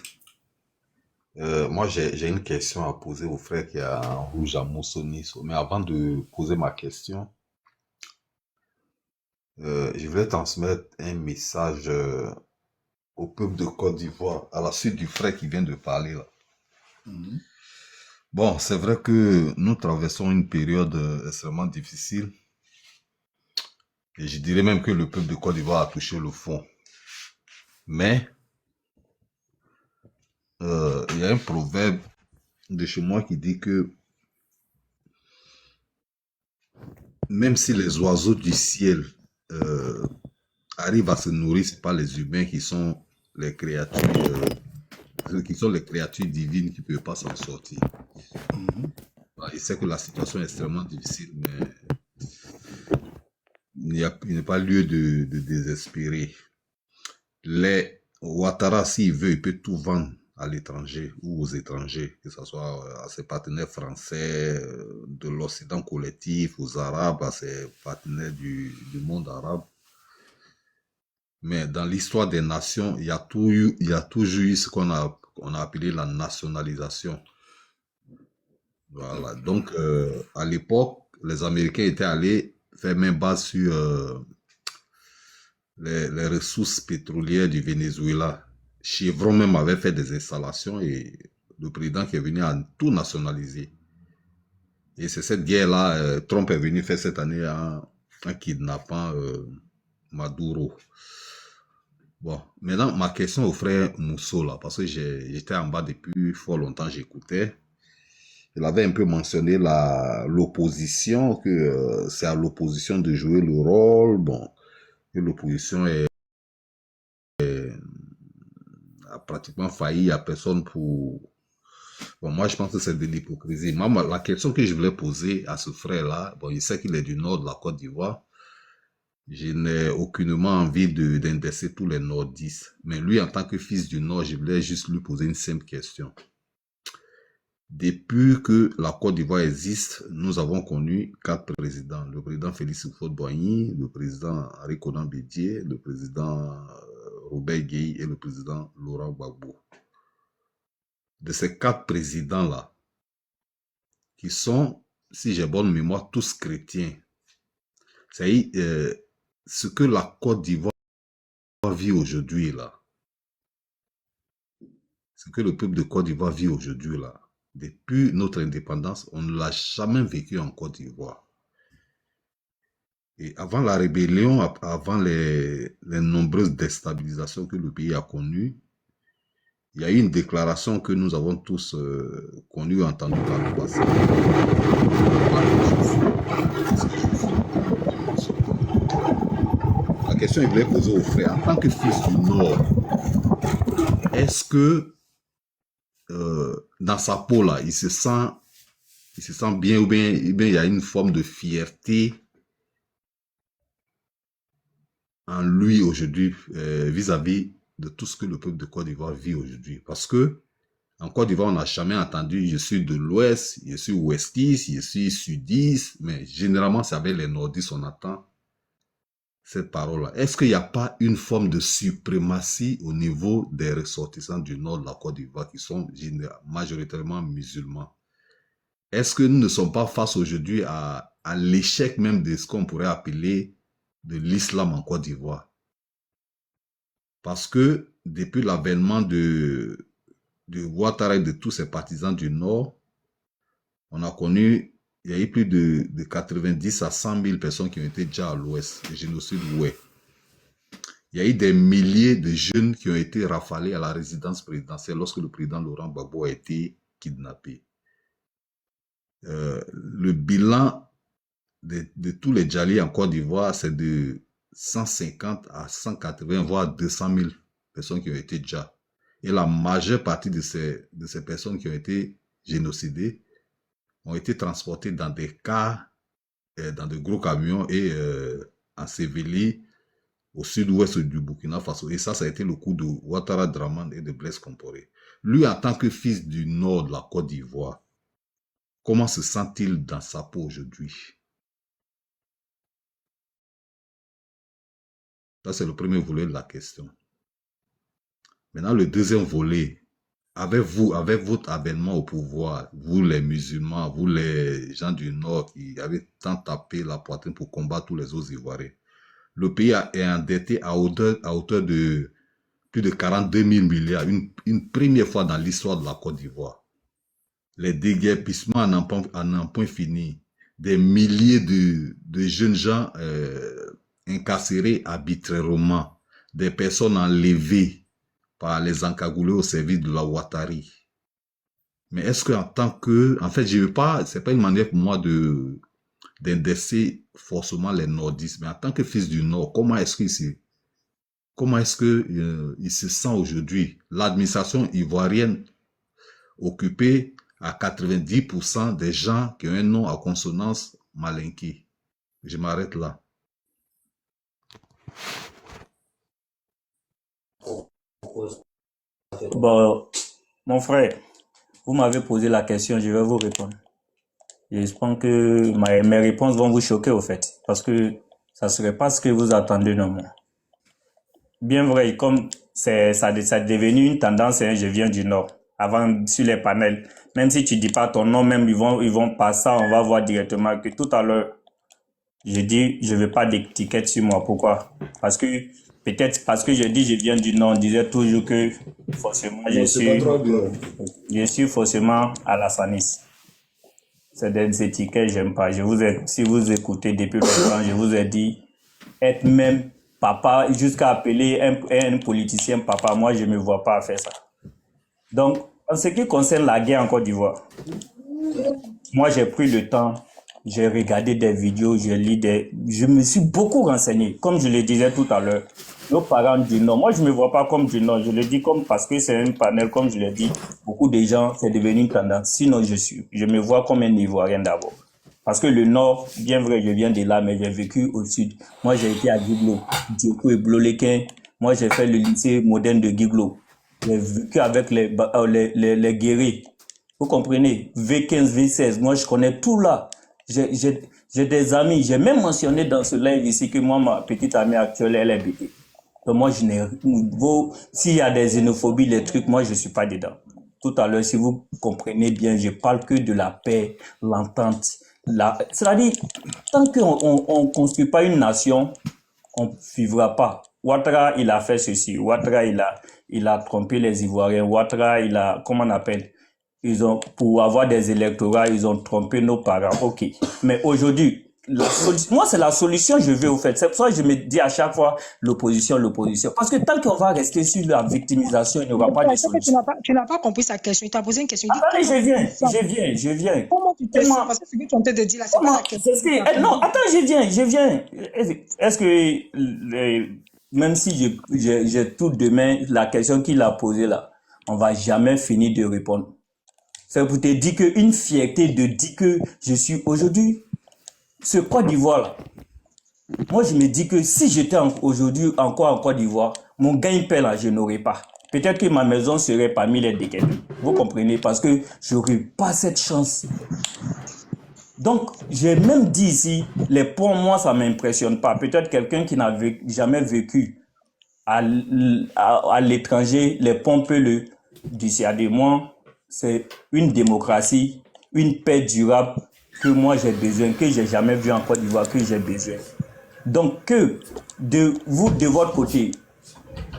Moi, j'ai une question à poser au frère qui a un rouge à Moussoniso. Mais avant de poser ma question, je voulais transmettre un message au peuple de Côte d'Ivoire à la suite du frère qui vient de parler là. Bon, c'est vrai que nous traversons une période extrêmement difficile. Et je dirais même que le peuple de Côte d'Ivoire a touché le fond. Mais, il y a un proverbe de chez moi qui dit que même si les oiseaux du ciel arrivent à se nourrir, ce n'est pas les humains qui sont les créatures, divines qui ne peuvent pas s'en sortir. Il sait que la situation est extrêmement difficile, mais il n'y a pas lieu de désespérer. Les Ouattara, s'il veut, il peut tout vendre à l'étranger ou aux étrangers, que ce soit à ses partenaires français, de l'Occident collectif, aux Arabes, à ses partenaires du monde arabe. Mais dans l'histoire des nations, il y a toujours eu ce qu'on a appelé la nationalisation. Voilà. Donc, à l'époque, les Américains étaient allés faire main basse sur les ressources pétrolières du Venezuela. Chevron même avait fait des installations et le président qui est venu a tout nationalisé. Et c'est cette guerre-là, Trump est venu faire cette année en kidnappant Maduro. Bon, maintenant, ma question au frère Mousso, là, parce que j'étais en bas depuis fort longtemps, j'écoutais. Il avait un peu mentionné l'opposition, que c'est à l'opposition de jouer le rôle, bon, que l'opposition a pratiquement failli, il n'y a personne pour... Bon, moi, je pense que c'est de l'hypocrisie. Moi, la question que je voulais poser à ce frère-là, bon, il sait qu'il est du nord de la Côte d'Ivoire. Je n'ai aucunement envie d'indexer tous les nordistes. Mais lui, en tant que fils du Nord, je voulais juste lui poser une simple question. Depuis que la Côte d'Ivoire existe, nous avons connu 4 présidents. Le président Félix Houphouët-Boigny, le président Henri Konan Bédié, le président Robert Gueye et le président Laurent Gbagbo. De ces 4 présidents-là, qui sont, si j'ai bonne mémoire, tous chrétiens, c'est-à-dire ce que la Côte d'Ivoire vit aujourd'hui là, ce que le peuple de Côte d'Ivoire vit aujourd'hui là, depuis notre indépendance, on ne l'a jamais vécu en Côte d'Ivoire. Et avant la rébellion, avant les nombreuses déstabilisations que le pays a connues, il y a eu une déclaration que nous avons tous connue, entendue par le passé. La question que je voulais poser au frère, en tant que fils du Nord, est-ce que dans sa peau là, il se sent bien ou bien il y a une forme de fierté en lui aujourd'hui vis-à-vis de tout ce que le peuple de Côte d'Ivoire vit aujourd'hui? Parce que en Côte d'Ivoire, on n'a jamais entendu je suis de l'Ouest, je suis ouestiste, je suis sudiste, mais généralement c'est avec les nordistes on entend cette parole-là. Est-ce qu'il n'y a pas une forme de suprématie au niveau des ressortissants du nord de la Côte d'Ivoire qui sont majoritairement musulmans? Est-ce que nous ne sommes pas face aujourd'hui à l'échec même de ce qu'on pourrait appeler de l'islam en Côte d'Ivoire? Parce que depuis l'avènement de Ouattara et de tous ses partisans du nord, on a connu... Il y a eu plus de 90 à 100 000 personnes qui ont été déjà à l'ouest, le génocide Oué. Il y a eu des milliers de jeunes qui ont été rafalés à la résidence présidentielle lorsque le président Laurent Gbagbo a été kidnappé. Le bilan de tous les djali en Côte d'Ivoire, c'est de 150 à 180, voire 200 000 personnes qui ont été déjà. Et la majeure partie de ces personnes qui ont été génocidées ont été transportés dans des cars, dans de gros camions et ensevelis au sud-ouest du Burkina Faso. Et ça a été le coup de Ouattara Draman et de Blaise Compaoré. Lui, en tant que fils du nord de la Côte d'Ivoire, comment se sent-il dans sa peau aujourd'hui? Ça, c'est le premier volet de la question. Maintenant, le deuxième volet, avec votre avènement au pouvoir, vous les musulmans, vous les gens du Nord qui avez tant tapé la poitrine pour combattre tous les autres Ivoiriens, le pays est endetté à hauteur de plus de 42 000 milliards, une première fois dans l'histoire de la Côte d'Ivoire. Les déguerpissements en un point fini, des milliers de jeunes gens incarcérés arbitrairement, des personnes enlevées par les encagoulés au service de la Ouattari. Mais est-ce qu'en tant que... En fait, je veux pas... C'est pas une manière pour moi d'indexer forcément les nordistes, mais en tant que fils du Nord, comment est-ce qu'il se sent aujourd'hui? L'administration ivoirienne occupée à 90% des gens qui ont un nom à consonance malinquée. Je m'arrête là. Bon, mon frère, vous m'avez posé la question, je vais vous répondre. Et je pense que mes réponses vont vous choquer au fait, parce que ça ne serait pas ce que vous attendez de moi. Bien vrai, comme ça est devenu une tendance, hein, je viens du Nord. Avant, sur les panels, même si tu dis pas ton nom, même ils vont passer, on va voir directement que tout à l'heure, je dis, je veux pas d'étiquette sur moi. Pourquoi? Parce que, peut-être parce que je dis je viens du Nord, on disait toujours que forcément je suis forcément Alassanis. C'est des étiquettes, j'aime pas. Si vous écoutez depuis longtemps, je vous ai dit, être même papa, jusqu'à appeler un politicien papa, moi je me vois pas faire ça. Donc, en ce qui concerne la guerre en Côte d'Ivoire, moi j'ai pris le temps, j'ai regardé des vidéos, je me suis beaucoup renseigné. Comme je le disais tout à l'heure, nos parents du Nord, moi je me vois pas comme du Nord, je le dis comme parce que c'est un panel, comme je l'ai dit, beaucoup de gens, c'est devenu une tendance. Sinon, je me vois comme un Ivoirien d'abord. Parce que le Nord, bien vrai, je viens de là, mais j'ai vécu au Sud. Moi j'ai été à Guiglo, Diekou et Blolequin. Moi j'ai fait le lycée moderne de Guiglo. J'ai vécu avec les guerriers. Vous comprenez? V15, V16. Moi, je connais tout là. J'ai des amis. J'ai même mentionné dans ce live ici que moi, ma petite amie actuelle, elle est bébé. Donc moi, s'il y a des xénophobies, les trucs, moi, je suis pas dedans. Tout à l'heure, si vous comprenez bien, je parle que de la paix, l'entente. C'est-à-dire, tant qu'on construit pas une nation, on ne vivra pas. Ouattara, il a fait ceci. Ouattara, il a trompé les Ivoiriens. Ouattara, comment on appelle? Pour avoir des électorats, ils ont trompé nos parents. Ok. Mais aujourd'hui, moi, c'est la solution que je veux, au fait. C'est pour ça que je me dis à chaque fois, l'opposition. Parce que tant qu'on va rester sur la victimisation, il n'y aura pas de solution. Tu n'as pas compris sa question. Il t'a posé une question. Attendez, je viens. Comment tu te sens? Parce que ce que tu es en train de dire là, c'est pas la question. Non, attends, je viens. Est-ce que, même si j'ai tout demain, la question qu'il a posée là, on va jamais finir de répondre. C'est pour te dire qu'une fierté de dire que je suis aujourd'hui, ce Côte d'Ivoire là, moi je me dis que si j'étais aujourd'hui encore en Côte d'Ivoire, mon gagne-pain là, je n'aurais pas. Peut-être que ma maison serait parmi les déguerpis. Vous comprenez? Parce que je n'aurais pas cette chance. Donc, j'ai même dit ici, les ponts, moi, ça ne m'impressionne pas. Peut-être quelqu'un qui n'a jamais vécu à l'étranger, les ponts peut le dissuader. Moi, c'est une démocratie, une paix durable que moi j'ai besoin, que j'ai jamais vu en Côte d'Ivoire, que j'ai besoin. Donc, que de votre côté,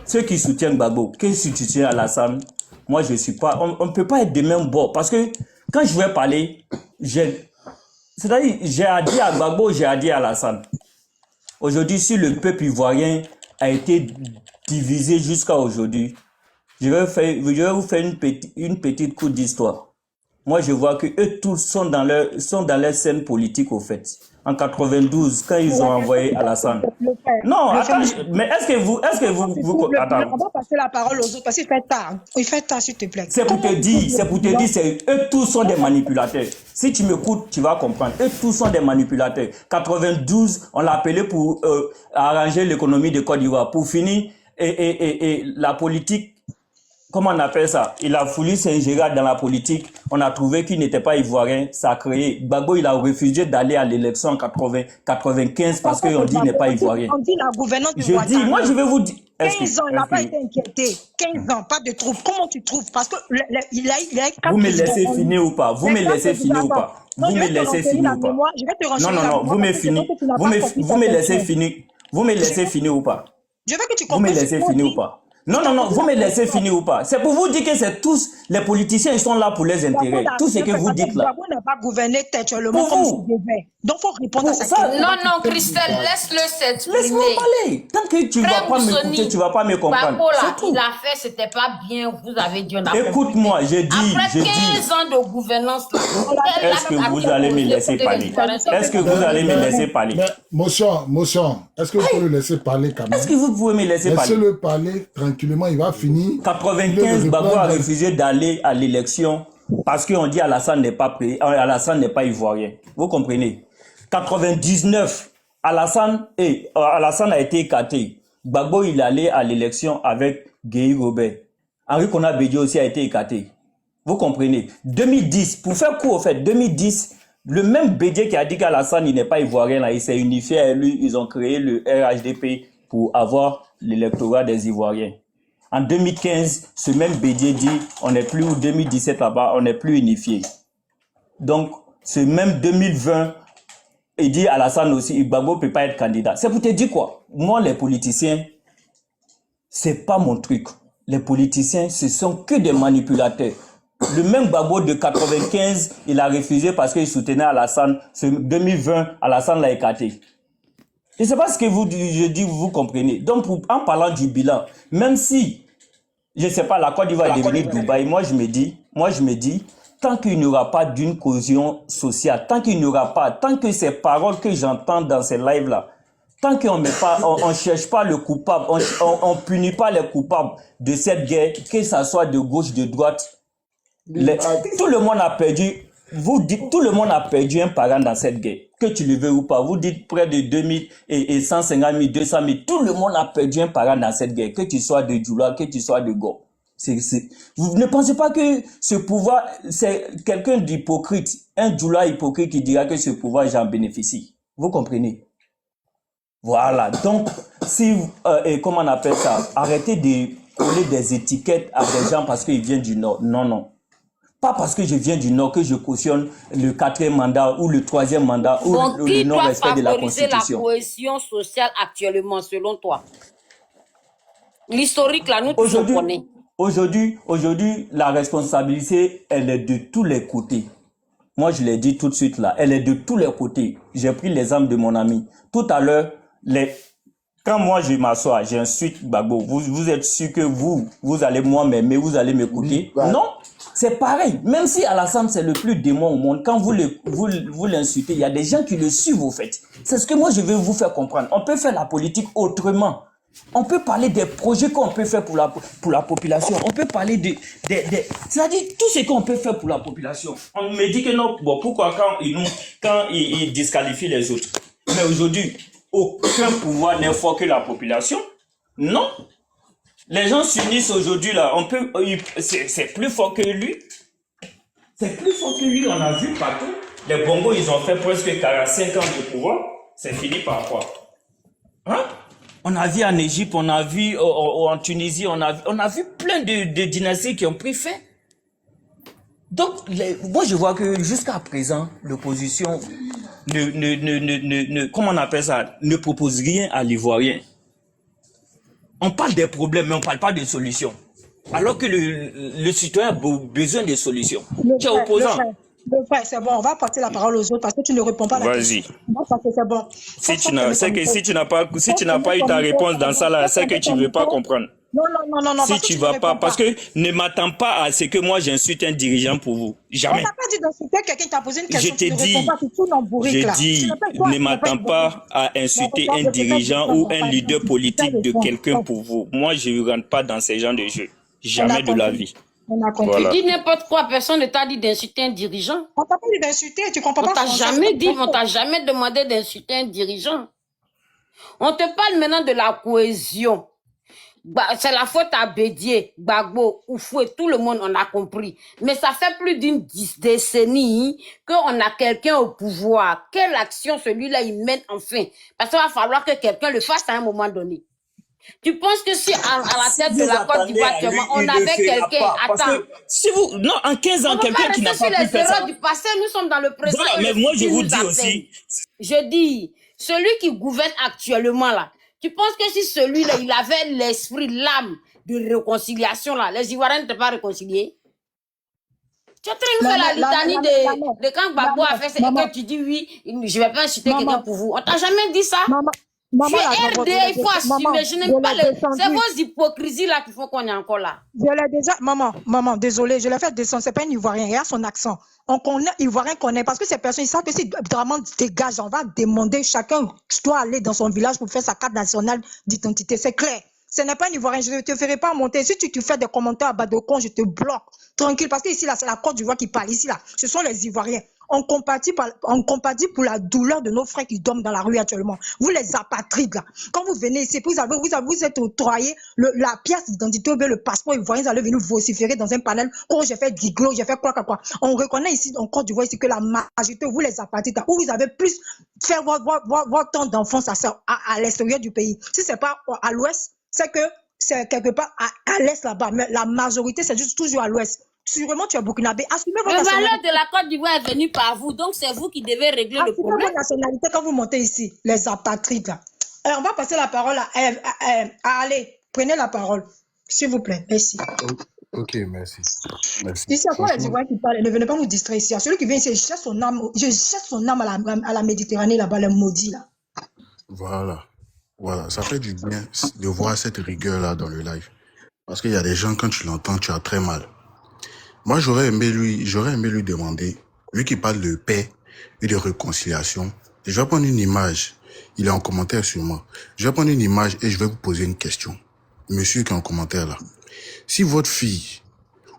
ceux qui soutiennent Gbagbo, ceux qui soutiennent Alassane, moi je suis pas, on ne peut pas être de même bord. Parce que quand je vais parler, c'est-à-dire, j'ai à dire à Gbagbo, j'ai à dire à Alassane. Aujourd'hui, si le peuple ivoirien a été divisé jusqu'à aujourd'hui, je vais vous faire une petite coup d'histoire. Moi, je vois que eux tous sont dans leur scène politique, au fait. en 92, quand ils ont envoyé Alassane. Non, attends, mais est-ce que vous, attends. On va passer la parole aux autres parce qu'il fait tard. Il fait tard, s'il te plaît. C'est pour te dire, eux tous sont des manipulateurs. Si tu m'écoutes, tu vas comprendre. Eux tous sont des manipulateurs. 92, on l'a appelé pour arranger l'économie de Côte d'Ivoire. Pour finir, et la politique, comment on appelle ça? Il a voulu s'ingérer dans la politique. On a trouvé qu'il n'était pas ivoirien. Ça a créé. Gbagbo, il a refusé d'aller à l'élection en 95 parce qu'on dit qu'il n'est pas ivoirien. On dit la gouvernance de Je dis, moi je vais vous dire. 15 ans, il n'a pas été inquiété. 15 ans, pas de troubles. Comment tu trouves? Parce que il a vous me laissez finir ou pas? Vous me laissez finir ou pas? Vous me laissez finir ou pas? Je vais te renseigner. Non, vous me finissez. Vous me laissez finir. Vous me laissez finir ou pas? Je veux que tu comprennes. Vous me laissez finir ou pas? Non, vous me laissez finir ou pas? C'est pour vous dire que c'est tous, les politiciens, ils sont là pour les intérêts. Tout ce que vous dites là. Gbagbo n'a pas gouverné têtuellement comme il devait. Donc, il faut répondre à ça. Non, Christelle, laisse-le s'exprimer. Laisse-moi parler. Tant que tu ne vas pas m'écouter, tu ne vas pas me comprendre. Gbagbo, là, il a fait, c'était pas bien. Vous avez dit, on a écoute-moi, je dis. Après 15 ans de gouvernance, est-ce que vous allez me laisser parler? Est-ce que vous allez me laisser parler? Motion, est-ce que vous pouvez le laisser parler quand même? Est-ce que vous pouvez me laisser parler? Laissez-le parler tranquillement, il va finir. 95, Gbagbo a refusé d'aller à l'élection parce qu'on dit Alassane n'est pas ivoirien. Vous comprenez? 99, Alassane a été écarté. Gbagbo, il est allé à l'élection avec Gueye Robert. Henri Konan Bédié aussi a été écarté. Vous comprenez? 2010, pour faire court au fait, 2010, le même Bédié qui a dit qu'Alassane n'est pas ivoirien, là, il s'est unifié à lui, ils ont créé le RHDP pour avoir l'électorat des Ivoiriens. En 2015, ce même Bédié dit, on n'est plus, ou 2017 là-bas, on n'est plus unifié. Donc, ce même 2020, il dit Alassane aussi, Gbagbo ne peut pas être candidat. C'est pour te dire quoi? Moi, les politiciens, c'est pas mon truc. Les politiciens, ce sont que des manipulateurs. Le même Gbagbo de 95, il a refusé parce qu'il soutenait Alassane. Ce 2020, Alassane l'a écarté. Je ne sais pas ce que je dis, vous comprenez. Donc, en parlant du bilan, même si, je ne sais pas, la Côte d'Ivoire est devenue Dubaï, moi je me dis, tant qu'il n'y aura pas d'une cohésion sociale, tant que ces paroles que j'entends dans ces lives-là, tant qu'on ne cherche pas le coupable, on ne punit pas les coupables de cette guerre, que ça soit de gauche, de droite, tout le monde a perdu. Vous dites, tout le monde a perdu un parent dans cette guerre, que tu le veux ou pas. Vous dites près de 2000 et 150 000, 200 000. Tout le monde a perdu un parent dans cette guerre, que tu sois de Djoula, que tu sois de Go. Vous ne pensez pas que ce pouvoir, c'est quelqu'un d'hypocrite, un Djoula hypocrite qui dira que ce pouvoir, j'en bénéficie. Vous comprenez? Voilà. Donc, si, comment on appelle ça? Arrêtez de coller des étiquettes à des gens parce qu'ils viennent du Nord. Non. Pas parce que je viens du Nord que je cautionne le 4e mandat ou le 3e mandat ou le non-respect de la Constitution. Qui doit favoriser la cohésion sociale actuellement, selon toi? L'historique, là, nous tous on connaît. Aujourd'hui, la responsabilité, elle est de tous les côtés. Moi, je l'ai dit tout de suite là, elle est de tous les côtés. J'ai pris l'exemple de mon ami. Tout à l'heure, quand moi je m'assois, j'insulte Gbagbo, vous êtes sûr que vous allez moi m'aimer, vous allez m'écouter? Non, c'est pareil. Même si Alassane c'est le plus démon au monde, quand vous l'insultez, il y a des gens qui le suivent au fait. C'est ce que moi je veux vous faire comprendre. On peut faire la politique autrement. On peut parler des projets qu'on peut faire pour la population. On peut parler c'est-à-dire tout ce qu'on peut faire pour la population. On me dit que non, bon, pourquoi quand ils disqualifient les autres? Mais aujourd'hui, aucun pouvoir n'est fort que la population. Non. Les gens s'unissent aujourd'hui là. C'est plus fort que lui. C'est plus fort que lui. On a vu partout. Les Bongos, ils ont fait presque 45 ans de pouvoir. C'est fini par quoi? Hein? On a vu en Égypte, on a vu en Tunisie, on a vu plein de dynasties qui ont pris fin. Donc, moi je vois que jusqu'à présent, l'opposition comment on appelle ça, ne propose rien à l'Ivoirien. On parle des problèmes, mais on ne parle pas de solutions. Alors que le citoyen a besoin de solutions. Tu es opposant. Le frère, c'est bon, on va passer la parole aux autres parce que tu ne réponds pas à la question. Vas-y. C'est bon. Si tu n'as pas eu ta réponse dans ça là, c'est que tu ne veux pas comprendre. Non, Si parce que tu tu ne vas réponds pas, pas. parce que ne m'attends pas à ce que moi j'insulte un dirigeant pour vous. On Jamais. n'a pas dit d'insulter quelqu'un, t'a posé une Je question, te tu ne réponds dis, pas, tu tournes en bourrique je là. Tu dis, n'as pas quoi, ne tu n'as pas m'attends une bourrique. pas à Mais insulter regarde, un je peux pas dirigeant descendre, ou on va un pas leader descendre, politique de quelqu'un Oh, pour vous. Moi, je ne rentre pas dans ces genres de jeux. on a Jamais de la compris. vie. On a Tu compris. Voilà. dis n'importe quoi, personne ne t'a dit d'insulter un dirigeant. On t'a pas dit d'insulter, tu comprends On pas t'a français. jamais dit, on t'a jamais demandé d'insulter un dirigeant. On te parle maintenant de la cohésion. C'est la faute à Bédier, Gbagbo, Oufoué, tout le monde, on a compris. Mais ça fait plus d'une décennie qu'on a quelqu'un au pouvoir. Quelle action celui-là, il mène enfin? Parce qu'il va falloir que quelqu'un le fasse à un moment donné. Tu penses que si à la Si tête de vous la Côte attendez d'Ivoire, à lui, on il ne avait fera quelqu'un, pas. Parce attends, que si vous, non, en 15 on ans, ne peut pas quelqu'un qui n'a rester sur pas pu les faire ça. erreurs du passé, nous sommes dans le présent Voilà, et mais le moi je futur vous nous dis appelle. aussi, Je dis, celui qui gouverne actuellement là, tu penses que si celui-là, il avait l'esprit, l'âme de réconciliation là, les Ivoiriens ne t'ont pas réconcilié? Tu es en train de faire la litanie de quand Gbagbo a fait ça et que tu dis oui, je ne vais pas insulter quelqu'un pour vous. On t'a jamais dit ça? Tu es RD, il faut assumer. Je n'aime pas les... C'est vos hypocrisies là qu'il faut qu'on ait encore là. Je l'ai déjà, maman, désolé, je l'ai fait descendre, c'est pas un Ivoirien, il a son accent. On connaît, Ivoirien connaît, parce que ces personnes, ils savent que si vraiment dégage, on va demander, chacun doit aller dans son village pour faire sa carte nationale d'identité, c'est clair. Ce n'est pas un Ivoirien, je ne te ferai pas monter. Si tu fais des commentaires à bas de con, je te bloque. Tranquille, parce que ici, là, c'est la Côte d'Ivoire qui parle. Ici, là, ce sont les Ivoiriens. On compatit pour la douleur de nos frères qui dorment dans la rue actuellement. Vous, les apatrides, là, quand vous venez ici, vous êtes octroyé la pièce d'identité ou bien le passeport ivoirien, vous allez venir vociférer dans un panel. Quand j'ai fait Diglo, j'ai fait quoi. On reconnaît ici, en Côte d'Ivoire, ici, que la majorité, vous, les apatrides, là, où vous avez plus fait votre temps d'enfance à l'extérieur du pays. Si ce n'est pas à l'ouest, c'est que c'est quelque part à l'est là-bas, mais la majorité, c'est juste toujours à l'ouest. Sûrement, tu es burkinabé. Assumez votre Le valeur nationalité. de la Côte d'Ivoire est venue par vous, donc c'est vous qui devez régler le Assumez problème. votre nationalité quand vous montez ici, les apatrides. Là. Alors, on va passer la parole à allez, prenez la parole, s'il vous plaît. Merci. Ok, merci. Ici, à quoi les Ivoiriens qui parlent, ne venez pas nous distraire ici. Celui qui vient ici, je jette son âme à la Méditerranée, là-bas, le maudit, là. Voilà, ça fait du bien de voir cette rigueur-là dans le live. Parce qu'il y a des gens, quand tu l'entends, tu as très mal. Moi, j'aurais aimé lui demander, lui qui parle de paix et de réconciliation, je vais prendre une image, il est en commentaire sur moi, je vais prendre une image et je vais vous poser une question. Monsieur qui est en commentaire là, si votre fille,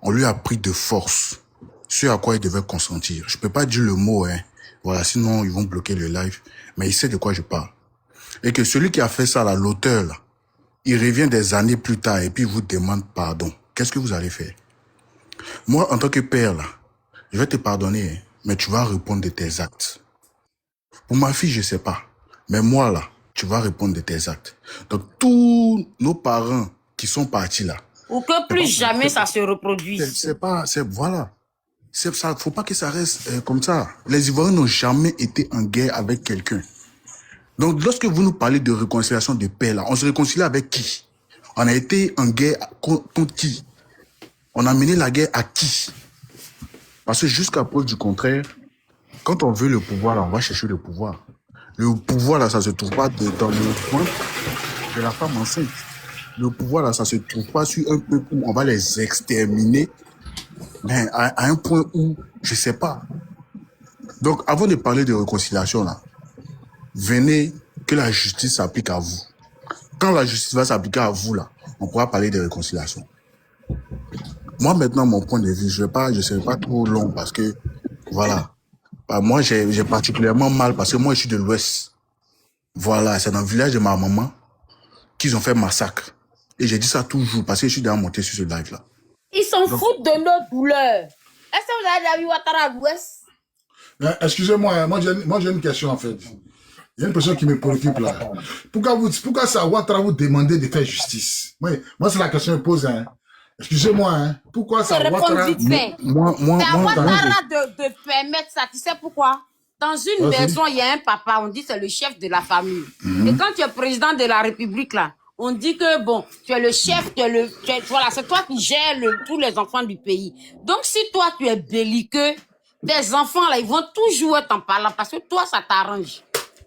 on lui a pris de force ce à quoi il devait consentir, je peux pas dire le mot, hein, voilà, sinon ils vont bloquer le live, mais il sait de quoi je parle. Et que celui qui a fait ça là, l'auteur là, il revient des années plus tard et puis il vous demande pardon. Qu'est-ce que vous allez faire? Moi, en tant que père, là, je vais te pardonner, hein, mais tu vas répondre de tes actes. Pour ma fille, je sais pas. Mais moi, là, tu vas répondre de tes actes. Donc, tous nos parents qui sont partis là. Ou que plus jamais ça se reproduise. Voilà. C'est ça, faut pas que ça reste comme ça. Les Ivoiriens n'ont jamais été en guerre avec quelqu'un. Donc, lorsque vous nous parlez de réconciliation, de paix, là, on se réconcilie avec qui? On a été en guerre contre qui? On a mené la guerre à qui? Parce que jusqu'à preuve du contraire, quand on veut le pouvoir, là, on va chercher le pouvoir. Le pouvoir, là, ça se trouve pas dans le point de la femme enceinte. Le pouvoir, là, ça se trouve pas sur un peu où on va les exterminer, mais à un point où, je sais pas. Donc, avant de parler de réconciliation, là, venez que la justice s'applique à vous. Quand la justice va s'appliquer à vous, là, on pourra parler de réconciliation. Moi, maintenant, mon point de vue, je serai pas trop long parce que, voilà. Moi, j'ai particulièrement mal parce que moi, je suis de l'Ouest. Voilà, c'est dans le village de ma maman qu'ils ont fait massacre. Et j'ai dit ça toujours parce que je suis déjà monté sur ce live-là. Ils s'en foutent de nos douleurs. Est-ce que vous avez déjà vu Ouattara à l'Ouest? Excusez-moi, moi j'ai une question en fait. Il y a une personne qui me préoccupe là. Pourquoi ça Ouattara vous demander de faire justice? Moi c'est la question que je pose. Hein. Excusez-moi, hein. Pourquoi ça Ouattara... vite fait. C'est à Ouattara de permettre ça. Tu sais pourquoi? Dans une maison, il y a un papa, on dit c'est le chef de la famille. Et quand tu es président de la République, là, on dit que, bon, tu es le chef, voilà, c'est toi qui gères tous les enfants du pays. Donc, si toi, tu es belliqueux, tes enfants, là, ils vont toujours être en parlant parce que toi, ça t'arrange.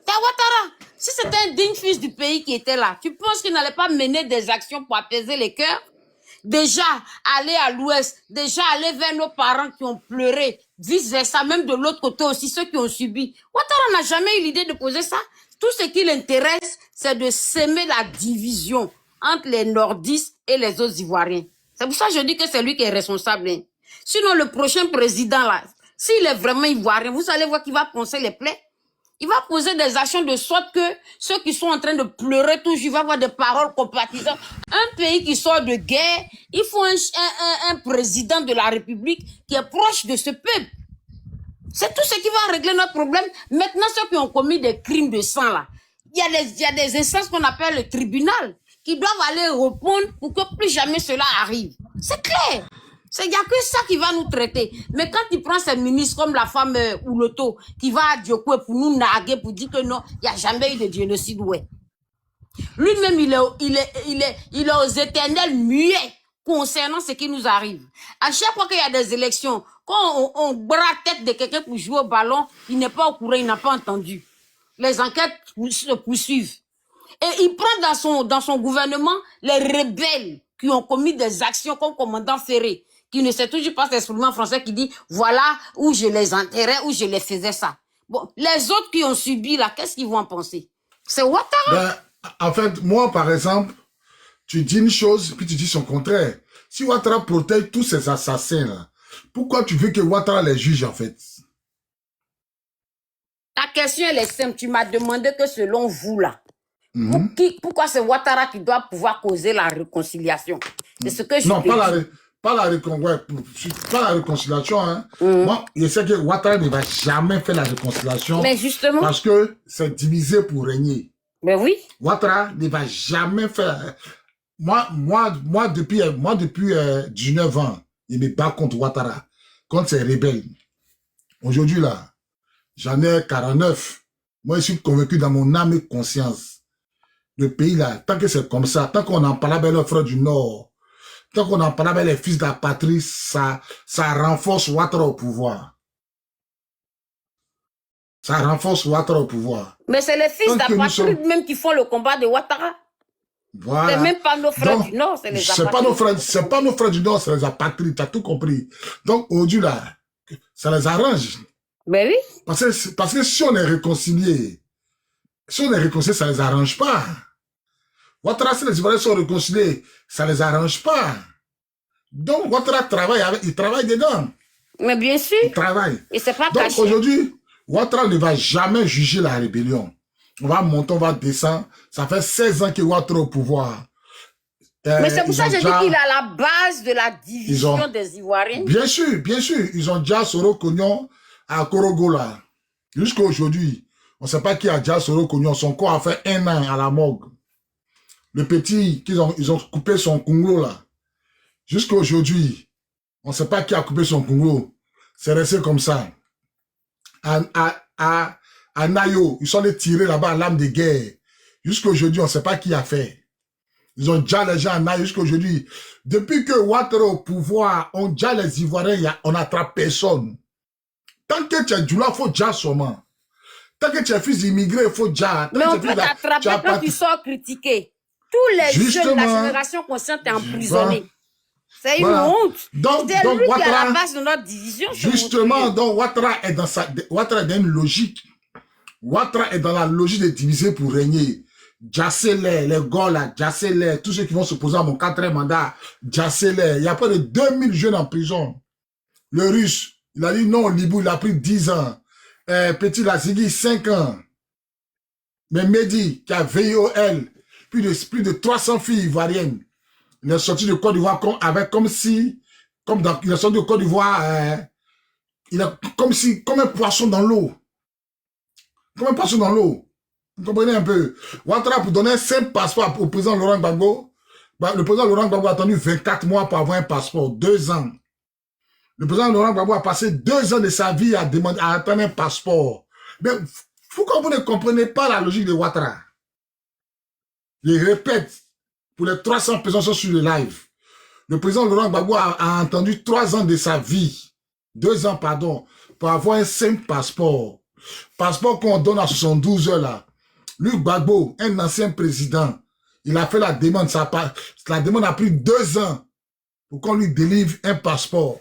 C'est Ouattara. Si c'était un digne fils du pays qui était là, tu penses qu'il n'allait pas mener des actions pour apaiser les cœurs? Déjà, aller à l'ouest, déjà aller vers nos parents qui ont pleuré, vice-versa, même de l'autre côté aussi, ceux qui ont subi. Ouattara n'a jamais eu l'idée de poser ça. Tout ce qui l'intéresse, c'est de s'aimer la division entre les nordistes et les autres Ivoiriens. C'est pour ça que je dis que c'est lui qui est responsable. Hein. Sinon, le prochain président, là, s'il est vraiment Ivoirien, vous allez voir qu'il va poncer les plaies. Il va poser des actions de sorte que ceux qui sont en train de pleurer toujours, il va avoir des paroles compatisantes. Un pays qui sort de guerre, il faut un président de la République qui est proche de ce peuple. C'est tout ce qui va régler notre problème. Maintenant, ceux qui ont commis des crimes de sang, là, il y a des instances qu'on appelle le tribunal qui doivent aller répondre pour que plus jamais cela arrive. C'est clair. Il n'y a que ça qui va nous traiter. Mais quand il prend ses ministres comme la femme Ouloto, qui va à Diokwe pour nous narguer, pour dire que non, il n'y a jamais eu de génocide, ouais. Lui-même, il est aux éternels muets concernant ce qui nous arrive. À chaque fois qu'il y a des élections, quand on bras la tête de quelqu'un pour jouer au ballon, il n'est pas au courant, il n'a pas entendu. Les enquêtes se poursuivent. Et il prend dans son gouvernement les rebelles qui ont commis des actions comme commandant Ferré, qui ne sait toujours pas s'exprimer en français, qui dit voilà où je les enterrais, où je les faisais ça. Bon, les autres qui ont subi là, qu'est-ce qu'ils vont en penser? C'est Ouattara. Ben, en fait, moi, par exemple, tu dis une chose, puis tu dis son contraire. Si Ouattara protège tous ces assassins là, pourquoi tu veux que Ouattara les juge en fait? La question elle est simple. Tu m'as demandé que selon vous là, pourquoi c'est Ouattara qui doit pouvoir causer la réconciliation? C'est ce que je non, te dis. Pas la réconciliation. Hein. Moi, je sais que Ouattara ne va jamais faire la réconciliation. Mais justement. Parce que c'est divisé pour régner. Mais oui. Ouattara ne va jamais faire. Moi, depuis 19 ans, je me bats contre Ouattara, contre ces rebelles. Aujourd'hui, là, j'en ai 49. Moi, je suis convaincu dans mon âme et conscience. Le pays, là, tant que c'est comme ça, tant qu'on en parle avec les frères du Nord, tant qu'on en parle avec les fils de la patrie, ça renforce Ouattara au pouvoir. Ça renforce Ouattara au pouvoir. Mais c'est les fils de la patrie même qui font le combat de Ouattara. Voilà. C'est même pas nos frères du Nord, c'est les apatrides. C'est pas nos frères du Nord, c'est les apatrides, tu as tout compris. Donc, aujourd'hui, là, ça les arrange. Ben oui. Parce que si on est réconcilié, ça les arrange pas. Ouattara, si les Ivoiriens sont réconciliés, ça les arrange pas. Donc, Ouattara il travaille dedans. Mais bien sûr. Il travaille. Et c'est pas donc, caché. aujourd'hui, Ouattara ne va jamais juger la rébellion. On va monter, on va descendre. Ça fait 16 ans que Ouattara est au pouvoir. Mais c'est pour ça que je dis qu'il est à la base de la division des Ivoiriens. Bien sûr. Ils ont déjà Soro Kognon à Korogola. Jusqu'à aujourd'hui, on ne sait pas qui a déjà Soro Kognon. Son corps a fait 1 an à la morgue. Le petit, ils ont coupé son Congo là. Jusqu'à aujourd'hui, on ne sait pas qui a coupé son Congo. C'est resté comme ça. À Nayo, ils sont allés tirer là-bas à l'âme de guerre. Jusqu'à aujourd'hui, on ne sait pas qui a fait. Ils ont déjà les gens à Nayo jusqu'à aujourd'hui. Depuis que Ouattara au pouvoir, on déjà les Ivoiriens, on n'attrape personne. Tant que tu es du là, il faut déjà seulement. Tant que tu es fils d'immigré, il faut déjà. Mais on peut t'attraper quand tu sors critiquer. Tous les jeunes de la génération consciente est emprisonnée. C'est une honte. C'est lui qui est à la base de notre division. Justement, donc Ouattara est dans une logique. Ouattara est dans la logique de diviser pour régner. Djassez-les, les gars là, djassez-les, tous ceux qui vont se poser à mon 4e mandat, djassez-les. Il y a près de 2000 jeunes en prison. Le Russe, il a dit non, Libou, il a pris 10 ans. Petit Lazigui, 5 ans. Mais Mehdi, qui a VOL, plus de 300 filles ivoiriennes. Il est sorti de Côte d'Ivoire il est sorti de Côte d'Ivoire, comme un poisson dans l'eau. Comme un poisson dans l'eau. Vous comprenez un peu? Ouattara, pour donner un simple passeport au président Laurent Gbagbo, le président Laurent Gbagbo a attendu 24 mois pour avoir un passeport, 2 ans. Le président Laurent Gbagbo a passé 2 ans de sa vie à attendre un passeport. Mais pourquoi vous ne comprenez pas la logique de Ouattara? Je répète, pour les 300 personnes sur le live, le président Laurent Gbagbo a attendu 3 ans de sa vie, 2 ans, pardon, pour avoir un simple passeport. Passeport qu'on donne à 72 heures là. Luc Gbagbo, un ancien président, il a fait la demande. La demande a pris 2 ans pour qu'on lui délivre un passeport.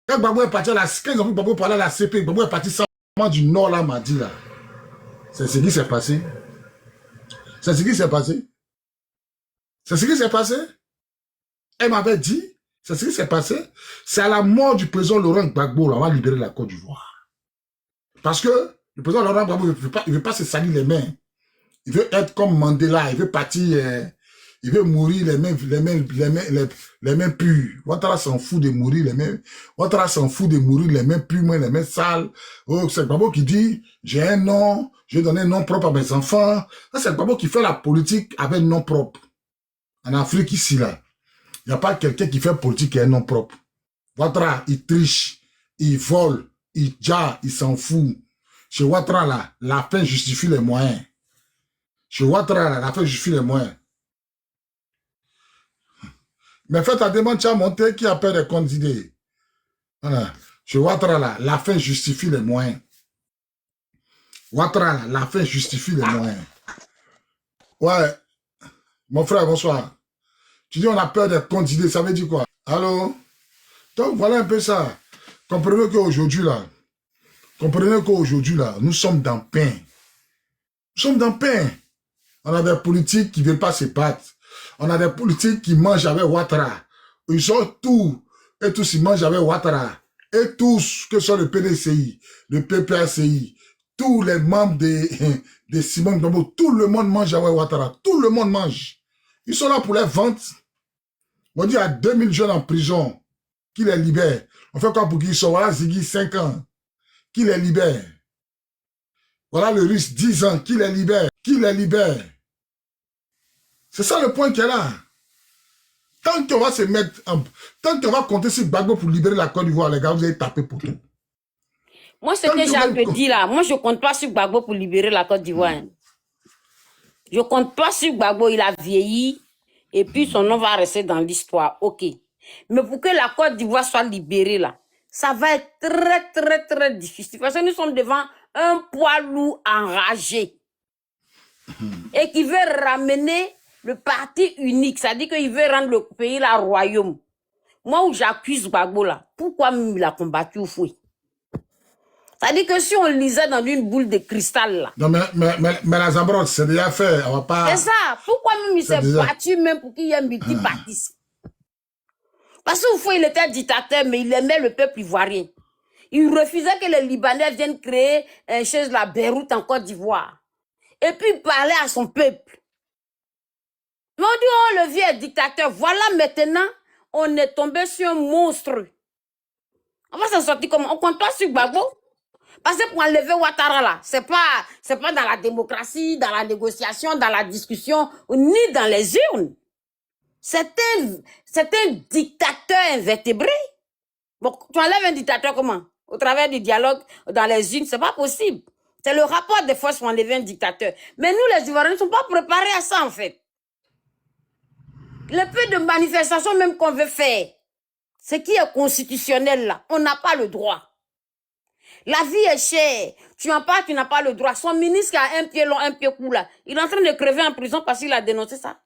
Quand Gbagbo est parti à la... Quand ils ont vu Gbagbo parler à la CP, Gbagbo est parti sans du Nord là, m'a dit là. C'est ce qui s'est passé. C'est ce qui s'est passé. C'est ce qui s'est passé. Elle m'avait dit, c'est ce qui s'est passé. C'est à la mort du président Laurent Gbagbo, là, on va libérer la Côte d'Ivoire. Parce que le président Laurent Gbagbo ne veut pas se salir les mains. Il veut être comme Mandela, il veut partir, il veut mourir les mains pures. Ouattara s'en fout de mourir les mains. Ouattara s'en fout de mourir les mains pures, les mains sales. Oh, c'est Gbagbo qui dit, j'ai un nom, je vais donner un nom propre à mes enfants. Ça, c'est Gbagbo qui fait la politique avec nom propre. En Afrique, ici, là. Il n'y a pas quelqu'un qui fait politique et un nom propre. Ouattara, il triche, il vole, il ja, il s'en fout. Chez Ouattara, là, la fin justifie les moyens. Chez Ouattara, là, la fin justifie les moyens. Mais fais ta demande, tu as monté qui a peur des comptes d'idées. Voilà. Chez Ouattara, là, la fin justifie les moyens. Ouattara, là, la fin justifie les moyens. Ouais. Mon frère, bonsoir. Tu dis on a peur des comptes d'idées, ça veut dire quoi? Allô? Donc voilà un peu ça. Comprenez qu'aujourd'hui là, nous sommes dans pain. Nous sommes dans pain. On a des politiques qui ne veulent pas se battre. On a des politiques qui mangent avec Ouattara. Ils ont tout. Et tous ils mangent avec Ouattara. Et tous, que ce soit le PDCI, le PPACI, tous les membres de Simone Gbagbo, tout le monde mange avec Ouattara. Tout le monde mange. Ils sont là pour les ventes. On dit à 2000 jeunes en prison, qui les libère. On fait quoi pour qu'ils soient? Voilà Ziggy, 5 ans, qui les libère. Voilà le Russe, 10 ans, qui les libère. Qui les libère. C'est ça le point qu'il y a là. Tant qu'on va se mettre, tant qu'on va compter sur Gbagbo pour libérer la Côte d'Ivoire, les gars, vous allez taper pour tout. Moi, ce que j'ai envie de dire là, moi, je ne compte pas sur Gbagbo pour libérer la Côte d'Ivoire. Je ne compte pas sur Gbagbo, il a vieilli. Et puis, son nom va rester dans l'histoire. OK. Mais pour que la Côte d'Ivoire soit libérée, là, ça va être très, très, très difficile. Parce que nous sommes devant un poids lourd enragé. Et qui veut ramener le parti unique. C'est-à-dire qu'il veut rendre le pays là royaume. Moi, où j'accuse Gbagbo, là, pourquoi il a combattu au fouet? C'est-à-dire que si on lisait dans une boule de cristal, là. Non, mais la Zambrotte, c'est déjà fait. On va pas... C'est ça. Pourquoi même il s'est battu même pour qu'il y ait un multipartisme? Parce qu'au fond, il était dictateur, mais il aimait le peuple ivoirien. Il refusait que les Libanais viennent créer un chose la Beyrouth en Côte d'Ivoire. Et puis il parlait à son peuple. Mais on dit, oh, le vieux est dictateur. Voilà maintenant, on est tombé sur un monstre. On va s'en sortir comment? On compte pas sur Gbagbo. Parce que pour enlever Ouattara là, c'est pas dans la démocratie, dans la négociation, dans la discussion, ni dans les urnes. C'est un dictateur invertébré. Bon, tu enlèves un dictateur comment? Au travers du dialogue dans les urnes, c'est pas possible. C'est le rapport des forces pour enlever un dictateur. Mais nous, les Ivoiriens, ne sommes pas préparés à ça, en fait. Le peu de manifestations même qu'on veut faire, ce qui est constitutionnel là, on n'a pas le droit. La vie est chère. Tu en parles, tu n'as pas le droit. Son ministre qui a un pied long, un pied court là, il est en train de crever en prison parce qu'il a dénoncé ça.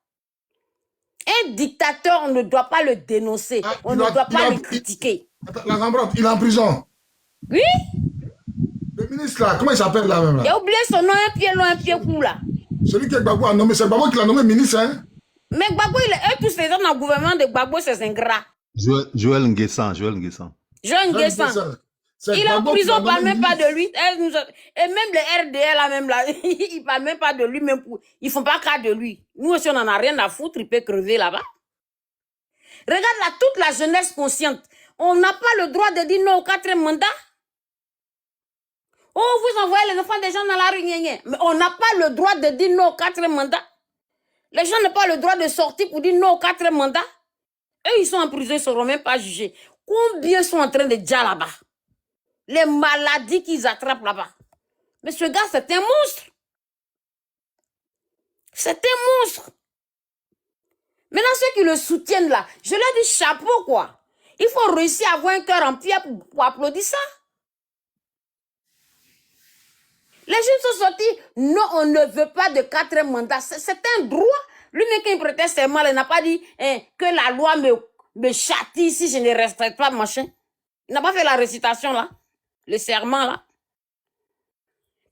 Un dictateur, on ne doit pas le dénoncer. On ne doit pas le critiquer. La Zambrotte, il est en prison. Oui. Le ministre là, comment il s'appelle là même là? Il a oublié son nom, un pied long, un pied court là. Celui que Gbagbo a nommé, c'est Gbagbo qui l'a nommé ministre, hein? Mais Gbagbo, tous les gens dans le gouvernement de Gbagbo, c'est ingrat. Joël Nguessan, Joël Nguessan. Joël Nguessan. Il est en prison, on ne parle même pas de lui. Et même les RDL, là, même là, ils ne parlent même pas de lui, même pour, ils ne font pas cas de lui. Nous aussi, on n'en a rien à foutre, il peut crever là-bas. Regarde là, toute la jeunesse consciente. On n'a pas le droit de dire non au 4e mandat. Oh, vous envoyez les enfants des gens dans la rue, mais on n'a pas le droit de dire non au 4e mandat. Les gens n'ont pas le droit de sortir pour dire non au 4e mandat. Eux, ils sont en prison, ils ne seront même pas jugés. Combien sont en train de dire là-bas? Les maladies qu'ils attrapent là-bas. Mais ce gars, c'est un monstre. C'est un monstre. Maintenant, ceux qui le soutiennent là, je leur dis chapeau, quoi. Il faut réussir à avoir un cœur en pierre pour applaudir ça. Les jeunes sont sortis. Non, on ne veut pas de 4e mandat. C'est un droit. Lui-même, quand il prêtait serment, il n'a pas dit que la loi me châtie si je ne respecte pas machin. Il n'a pas fait la récitation là. Le serment là.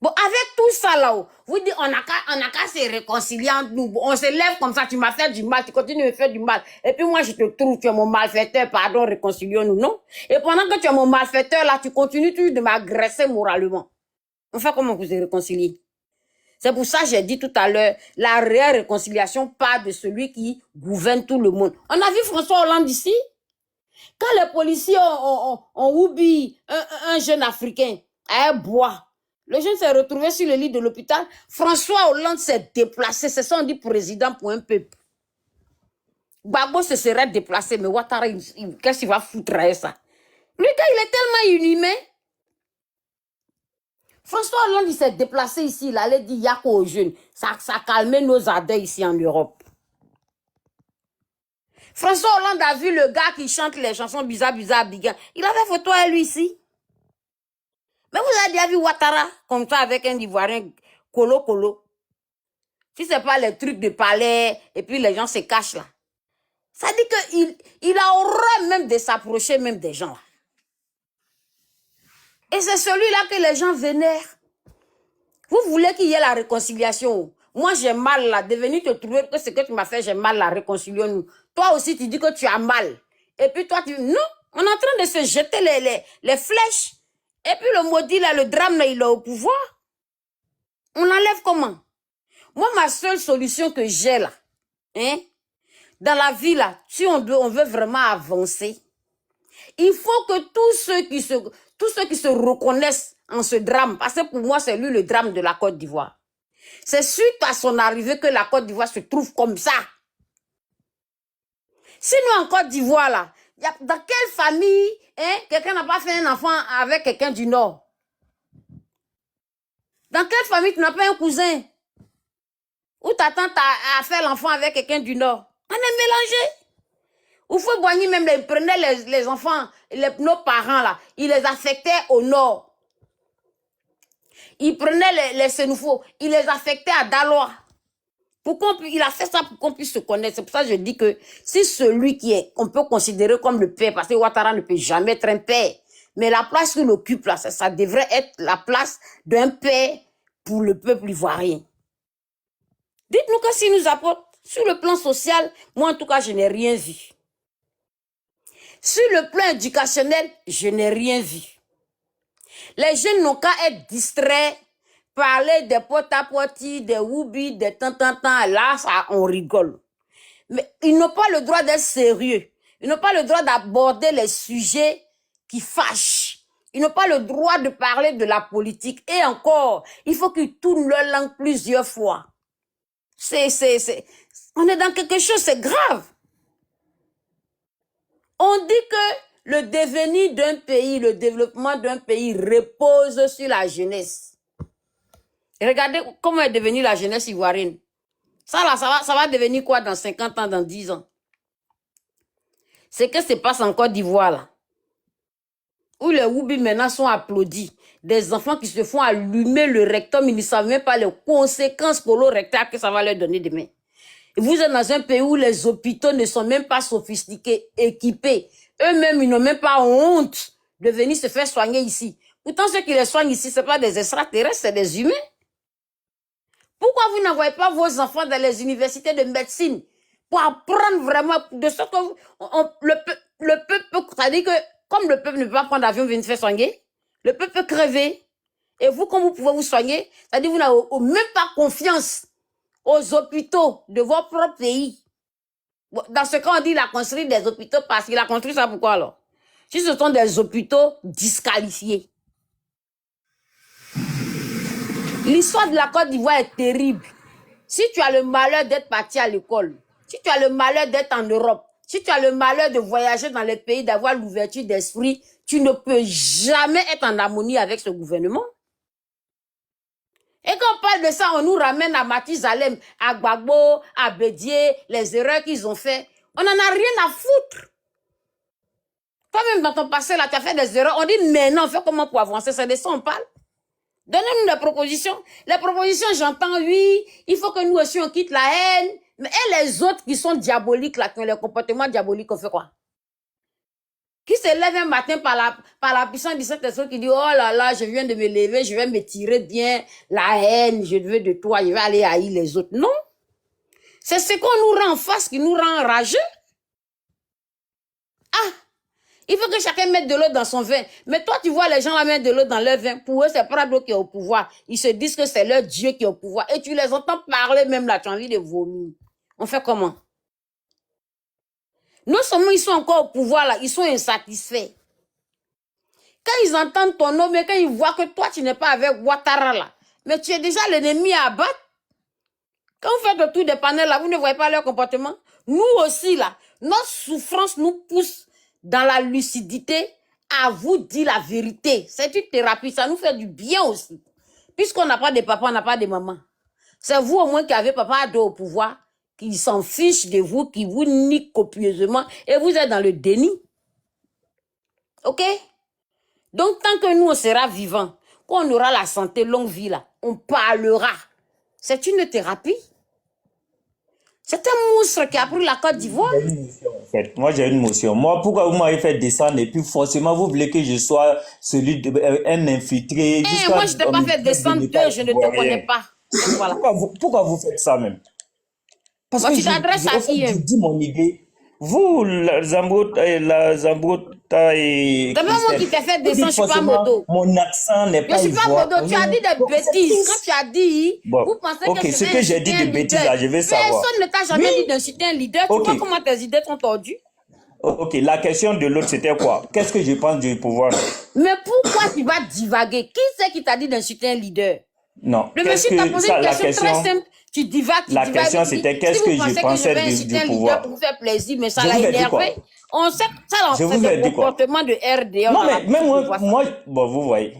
Bon, avec tout ça là, vous dites, on n'a qu'à se réconcilier entre nous. On se lève comme ça, tu m'as fait du mal, tu continues de me faire du mal. Et puis moi, je te trouve, tu es mon malfaiteur, pardon, réconcilions-nous, non? Et pendant que tu es mon malfaiteur là, tu continues toujours de m'agresser moralement. Enfin, comment vous vous réconciliez? C'est pour ça que j'ai dit tout à l'heure, la réelle réconciliation part de celui qui gouverne tout le monde. On a vu François Hollande ici. Quand les policiers ont oublié un jeune Africain à un bois, le jeune s'est retrouvé sur le lit de l'hôpital. François Hollande s'est déplacé. C'est ça on dit président pour un peuple. Gbagbo se serait déplacé, mais Ouattara, qu'est-ce qu'il va foutre à ça? Le gars, il est tellement inhumain. François Hollande, il s'est déplacé ici. Il allait dire Yako aux jeunes. Ça a calmé nos ardeurs ici en Europe. François Hollande a vu le gars qui chante les chansons bizarres, bigan. Il avait photo à lui ici. Mais vous avez déjà vu Ouattara comme ça avec un Ivoirien colo. Si ce n'est pas les trucs de palais et puis les gens se cachent là. Ça dit qu'il a horreur même de s'approcher même des gens là. Et c'est celui-là que les gens vénèrent. Vous voulez qu'il y ait la réconciliation. Moi, j'ai mal là. De venir te trouver que ce que tu m'as fait, j'ai mal là. Réconcilions-nous. Toi aussi, tu dis que tu as mal. Et puis toi, tu dis, non, on est en train de se jeter les flèches. Et puis le maudit là, le drame là, il est au pouvoir. On l'enlève comment? Moi, ma seule solution que j'ai là, dans la vie là, si on veut vraiment avancer, il faut que tous ceux qui se reconnaissent en ce drame, parce que pour moi, c'est lui le drame de la Côte d'Ivoire. C'est suite à son arrivée que la Côte d'Ivoire se trouve comme ça. Sinon, en Côte d'Ivoire, là, dans quelle famille, quelqu'un n'a pas fait un enfant avec quelqu'un du Nord? Dans quelle famille tu n'as pas un cousin? Ou ta tante a fait l'enfant avec quelqu'un du Nord? On est mélangé. Ou faut boigner même, ils prenaient les enfants, nos parents là, ils les affectaient au Nord. Ils prenaient les Sénoufos, ils les affectaient à Daloa. Il a fait ça pour qu'on puisse se connaître. C'est pour ça que je dis que si celui qu'on peut considérer comme le père, parce que Ouattara ne peut jamais être un père, mais la place qu'il occupe là, ça devrait être la place d'un père pour le peuple ivoirien. Dites-nous que s'il nous apporte, sur le plan social, moi en tout cas, je n'ai rien vu. Sur le plan éducationnel, je n'ai rien vu. Les jeunes n'ont qu'à être distraits, parler des potes-à-potis, des woubi, des tant, là, ça, on rigole. Mais ils n'ont pas le droit d'être sérieux. Ils n'ont pas le droit d'aborder les sujets qui fâchent. Ils n'ont pas le droit de parler de la politique. Et encore, il faut qu'ils tournent leur langue plusieurs fois. On est dans quelque chose, c'est grave. On dit que le devenir d'un pays, le développement d'un pays repose sur la jeunesse. Et regardez comment est devenue la jeunesse ivoirienne. Ça là, ça va devenir quoi dans 50 ans, dans 10 ans? C'est que se passe en Côte d'Ivoire là. Où les Woubi maintenant sont applaudis. Des enfants qui se font allumer le rectum, ils ne savent même pas les conséquences colorectales que ça va leur donner demain. Et vous êtes dans un pays où les hôpitaux ne sont même pas sophistiqués, équipés. Eux-mêmes, ils n'ont même pas honte de venir se faire soigner ici. Pourtant, ceux qui les soignent ici, ce n'est pas des extraterrestres, c'est des humains. Pourquoi vous n'envoyez pas vos enfants dans les universités de médecine pour apprendre vraiment de ce que le peuple, c'est-à-dire que comme le peuple ne peut pas prendre l'avion, venir se faire soigner, le peuple peut crever. Et vous, comme vous pouvez vous soigner, c'est-à-dire que vous n'avez même pas confiance aux hôpitaux de votre propre pays. Dans ce cas, on dit qu'il a construit des hôpitaux parce qu'il a construit ça pourquoi alors? Si ce sont des hôpitaux disqualifiés. L'histoire de la Côte d'Ivoire est terrible. Si tu as le malheur d'être parti à l'école, si tu as le malheur d'être en Europe, si tu as le malheur de voyager dans les pays, d'avoir l'ouverture d'esprit, tu ne peux jamais être en harmonie avec ce gouvernement. Et quand on parle de ça, on nous ramène à Mathusalem, à Gbagbo, à Bédié, les erreurs qu'ils ont fait. On n'en a rien à foutre. Toi-même, dans ton passé, là, tu as fait des erreurs. On dit, mais non, on fait comment pour avancer? C'est de ça on parle. Donnez-nous des propositions. Les propositions, j'entends, oui, il faut que nous aussi, on quitte la haine. Mais et les autres qui sont diaboliques, là, qui ont les comportements diaboliques, on fait quoi? Qui se lève un matin par la puissance du Saint-Esprit qui dit, oh là là, je viens de me lever, je vais me tirer bien la haine, je veux de toi, je vais aller haïr les autres. Non. C'est ce qu'on nous rend en face qui nous rend enrageux. Ah, il faut que chacun mette de l'eau dans son vin. Mais toi, tu vois les gens là mettre de l'eau dans leur vin. Pour eux, c'est Prado qui est au pouvoir. Ils se disent que c'est leur Dieu qui est au pouvoir. Et tu les entends parler même là, tu as envie de vomir. On fait comment? Non seulement ils sont encore au pouvoir là, ils sont insatisfaits. Quand ils entendent ton nom, mais quand ils voient que toi, tu n'es pas avec Ouattara là, mais tu es déjà l'ennemi à abattre. Quand vous faites le tour des panels là, vous ne voyez pas leur comportement. Nous aussi là, notre souffrance nous pousse dans la lucidité à vous dire la vérité. C'est une thérapie, ça nous fait du bien aussi. Puisqu'on n'a pas de papa, on n'a pas de maman. C'est vous au moins qui avez papa à dos au pouvoir, qui s'en fiche de vous, qui vous nique copieusement, et vous êtes dans le déni. Ok? Donc, tant que nous, on sera vivants, qu'on aura la santé longue vie là, on parlera. C'est une thérapie. C'est un monstre qui a pris la Côte d'Ivoire. En fait, moi, j'ai une motion. Moi, pourquoi vous m'avez fait descendre et puis forcément, vous voulez que je sois celui de un infiltré Moi, je ne t'ai pas fait descendre, je ne te connais pas. Voilà. Pourquoi vous faites ça même? Parce que tu t'adresses à qui? je dis mon idée. Vous, la Zambota et... C'est pas moi qui t'ai fait descendre, je ne suis pas modo. Mon accent n'est pas ivoire. Je ne suis pas modo, tu as dit des bêtises. Quand tu as dit, vous pensez que ce que j'ai dit de bêtises là, je vais savoir. Personne ne t'a jamais dit d'insulter un leader. Tu vois comment tes idées sont tordues? Ok, la question de l'autre, c'était quoi? Qu'est-ce que je pense du pouvoir? Mais pourquoi tu vas divaguer? Qui c'est qui t'a dit d'insulter un leader? Non. Le monsieur t'a posé une question très simple. Tu divagues, La question, c'était qu'est-ce que je pensais du pouvoir? Pour vous faire plaisir, mais ça l'a énervé. On sait que ça, c'est le comportement de RD. Non, mais même moi, bon, vous voyez.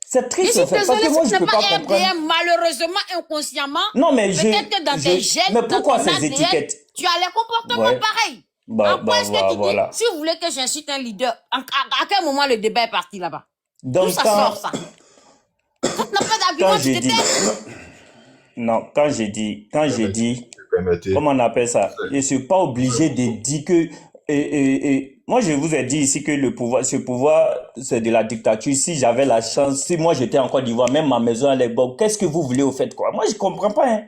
C'est triste, en fait, parce que moi, je ne peux pas comprendre. Malheureusement, inconsciemment. Non, mais peut-être que dans tes gènes, mais pourquoi dans ton ces étiquettes? Tu as les comportements pareils. Après, est-ce que tu dis, si vous voulez que j'insulte un leader, à quel moment le débat est parti là-bas? D'où ça sort, ça? Quand tu n'as pas d'argument, tu te tais. Non, quand j'ai dit, comment on appelle ça? Je ne suis pas obligé de dire que, moi je vous ai dit ici que ce pouvoir, c'est de la dictature. Si j'avais la chance, si moi j'étais en Côte d'Ivoire, même ma maison allait bon, qu'est-ce que vous voulez au fait quoi? Moi je comprends pas, hein.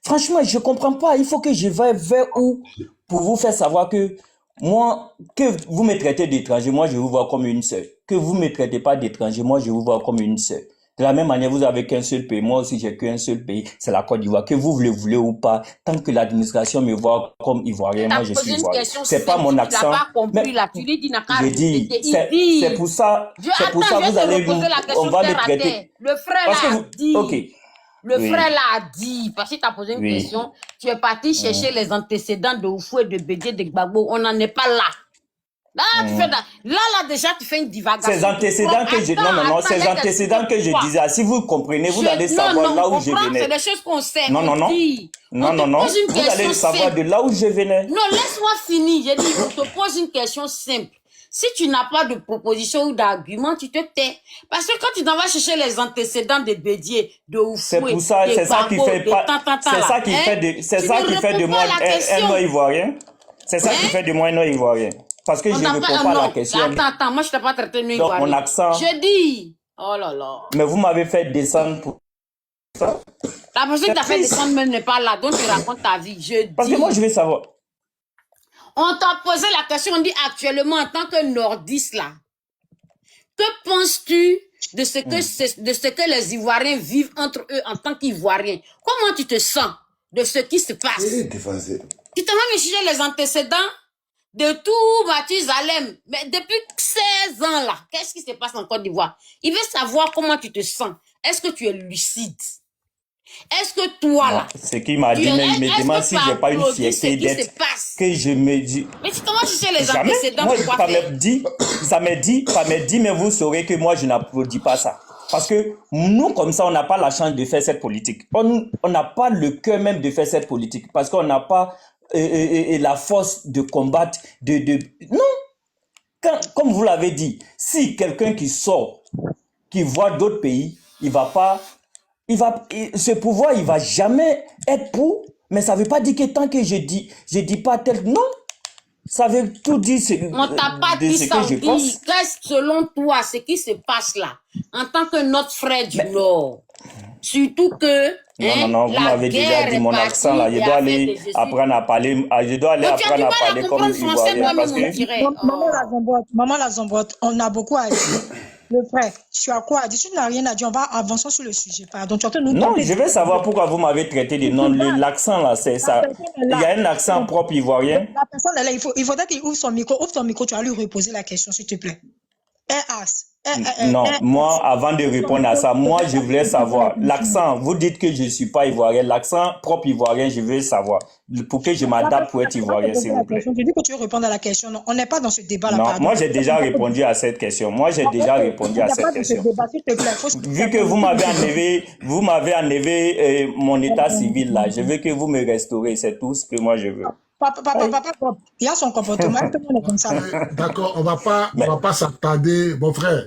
Franchement, je comprends pas. Il faut que je vais vers où pour vous faire savoir que moi, que vous me traitez d'étranger, moi je vous vois comme une sœur. Que vous me traitez pas d'étranger, moi je vous vois comme une sœur. De la même manière, vous avez qu'un seul pays. Moi aussi, j'ai qu'un seul pays. C'est la Côte d'Ivoire. Que vous voulez ou pas, tant que l'administration me voit comme Ivoirien, moi je suis Ivoirien. C'est pas mon accent. Tu n'as pas compris là. Tu lui dis je dis, c'est pour ça, vous allez on va me traiter. Le frère l'a dit. Ok. Le frère l'a dit. Parce que tu as posé une question. Tu es parti chercher les antécédents de Oufou et de Bédié de Gbagbo. On n'en est pas là. Là, déjà, tu fais une divagation. Ces antécédents que ces antécédents que je disais, si vous comprenez, vous allez savoir là où je venais. C'est des choses qu'on sait. Non. Vous allez savoir de là où je venais. Non, laisse-moi finir. J'ai dit, on te pose une question simple. Si tu n'as pas de proposition ou d'argument, tu te tais. Parce que quand tu t'en vas chercher les antécédents de Bédié, de Oufoué, c'est pour ça, c'est ça qui fait de moi un non ivoirien. C'est ça qui fait de moi un non ivoirien. Parce que je ne réponds pas à la question. Attends, moi je t'ai pas traité de donc mon accent. Je dis, oh là là. Mais vous m'avez fait descendre pour ça. La personne qui t'a fait descendre même n'est pas là, donc tu racontes ta vie. Parce que moi je veux savoir. On t'a posé la question, on dit actuellement en tant que nordiste là, que penses-tu de ce que les Ivoiriens vivent entre eux en tant qu'Ivoiriens? Comment tu te sens de ce qui se passe? Tu t'en vas me chercher les antécédents de tout Mathusalem, mais depuis 16 ans là, qu'est-ce qui se passe en Côte d'Ivoire? Il veut savoir comment tu te sens. Est-ce que tu es lucide? Est-ce que toi là... Ce qu'il m'a dit, mais il me demande si j'ai pas une fierté d'être... Que je me dis... Mais tu commences à chercher les antécédents pour quoi faire? Ça me dit, mais vous saurez que moi je n'applaudis pas ça. Parce que nous, comme ça, on n'a pas la chance de faire cette politique. On n'a pas le cœur même de faire cette politique. Parce qu'on n'a pas... et la force de combattre, non. Quand comme vous l'avez dit, si quelqu'un qui sort, qui voit d'autres pays, ce pouvoir, il va jamais être pour, mais ça veut pas dire que tant que je dis pas tel, non, ça veut tout dire On t'a pas dit ça, que je pense. qu'est-ce selon toi, ce qui se passe là, en tant que notre frère du Nord, surtout que non, vous m'avez déjà dit mon accent là, je dois aller apprendre à parler, comme Ivoirien parce que... Maman la Zambrotte, on a beaucoup à dire. Le frère, tu as quoi à dire? Tu n'as rien à dire, on va avancer sur le sujet. Pardon, tu nous non, je veux savoir pourquoi vous m'avez traité de nom. L'accent là, c'est ça. Il y a un accent propre ivoirien. La personne là, il faudrait qu'il ouvre son micro. Ouvre ton micro, tu vas lui reposer la question, s'il te plaît. Non, moi, avant de répondre à ça, moi, je voulais savoir l'accent. Vous dites que je ne suis pas ivoirien. L'accent propre ivoirien, je veux savoir. Pour que je m'adapte pour être ivoirien, s'il vous plaît. Je dis que tu veux répondre à la question. Non, on n'est pas dans ce débat-là. Non, moi, j'ai déjà répondu à cette question. Vu que vous m'avez enlevé mon état civil là, je veux que vous me restaurez. C'est tout ce que moi, je veux. Papa, il y a son comportement. D'accord, on va pas s'attarder, mon frère.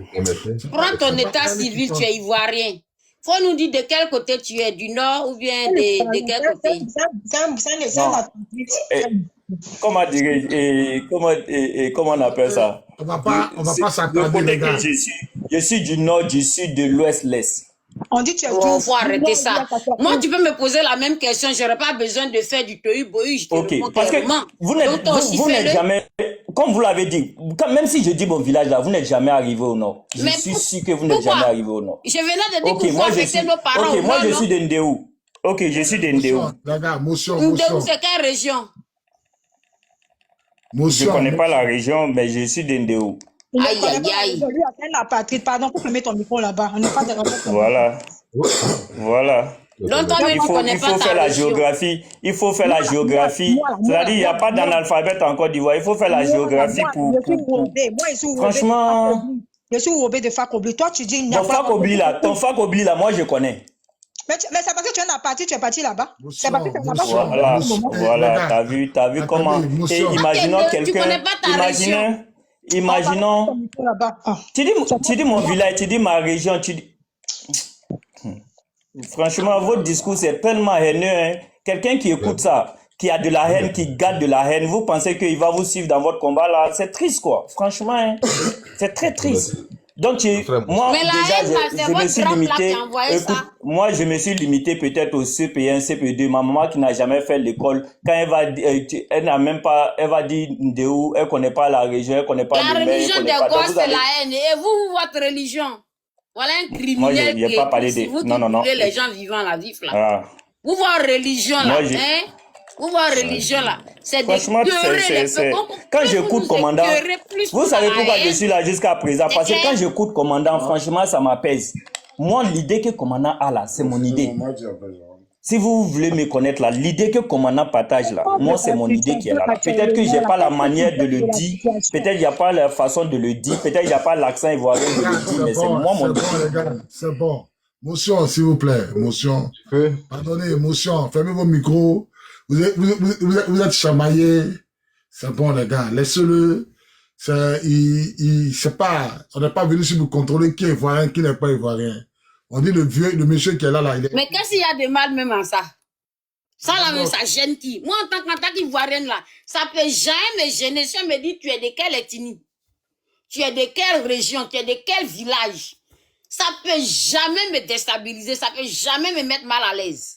Prends ton état civil, tu es ivoirien. Faut nous dire de quel côté tu es, du nord ou bien de quel côté. Comment on appelle ça? On va pas s'attarder, les gars. Je suis du nord, du sud, de l'ouest, l'est. On dit tu es tout. Faut arrêter ça. Moi, tu peux me poser la même question. J'aurais pas besoin de faire du tohu-bohu. Ok, parce que vous n'êtes jamais, comme vous l'avez dit, même si je dis mon village là, vous n'êtes jamais arrivé au nord. Je suis sûr que vous n'êtes jamais arrivé au nord. Je venais de dire qu'il faut affecter nos parents. Ok, moi je suis de Ndéou. Ok, je suis de Ndéou. Ndéou, c'est quelle région? Je ne connais pas la région, mais je suis de Ndéou. Aïe, aïe, aïe. La patrie, pardon, pour mettre ton micro là-bas. On n'est pas de Voilà. Il faut faire la géographie. Il faut faire la géographie. C'est-à-dire, il n'y a pas d'analphabète en Côte d'Ivoire. Il faut faire la géographie pour... Franchement... Je suis Robé de Fakobli. Toi, tu dis... Ton Fakobli là, moi, je connais. Mais c'est parce que tu es parti, tu es parti là-bas. C'est parce que tu es là-bas. Voilà, t'as vu comment... Et imaginons quelqu'un... Imaginons... Tu dis mon village, tu dis ma région, tu dis... Franchement, votre discours, c'est tellement haineux. Hein? Quelqu'un qui écoute ça, qui a de la haine, qui garde de la haine, vous pensez qu'il va vous suivre dans votre combat là? C'est triste, quoi. Franchement, hein? C'est très triste. Donc, moi, déjà, je me suis limité. Écoute, moi, je me suis limité peut-être au CP1, CP2. Ma maman qui n'a jamais fait l'école, quand elle n'a même pas, elle va dire Ndéou, elle ne connaît pas la région, elle ne connaît pas la religion des gosses, c'est la haine. Et vous, votre religion? Voilà un criminel. Moi, je n'ai pas parlé de... Non. Les gens vivant la vie là. Ah. Vous, votre religion là, Vous, votre religion là, c'est des querelles. Quand j'écoute commandant, vous savez pourquoi je suis là jusqu'à présent? Parce que quand j'écoute commandant, franchement, ça m'apaise. Moi, l'idée que commandant a là, c'est mon idée. Si vous voulez me connaître là, l'idée que commandant partage là, moi, c'est mon idée qui est là. Peut-être que j'ai pas la manière de le dire, peut-être il n'y a pas la façon de le dire, peut-être il n'y a pas l'accent ivoirien de le dire, mais c'est moi mon idée. C'est bon. Motion, s'il vous plaît. Motion. Pardonnez, motion. Fermez vos micros. Vous êtes chamaillés. C'est bon, les gars. Laissez-le. C'est pas, on n'est pas venu ici pour contrôler qui est ivoirien, qui n'est pas ivoirien. On dit le monsieur qui est là, il est... Mais qu'est-ce qu'il y a de mal même en ça? Ça, là, même, ça gêne qui? Moi, en tant qu'Ivoirienne, là, ça peut jamais me gêner. Si on me dit, tu es de quelle ethnie? Tu es de quelle région? Tu es de quel village? Ça peut jamais me déstabiliser. Ça peut jamais me mettre mal à l'aise.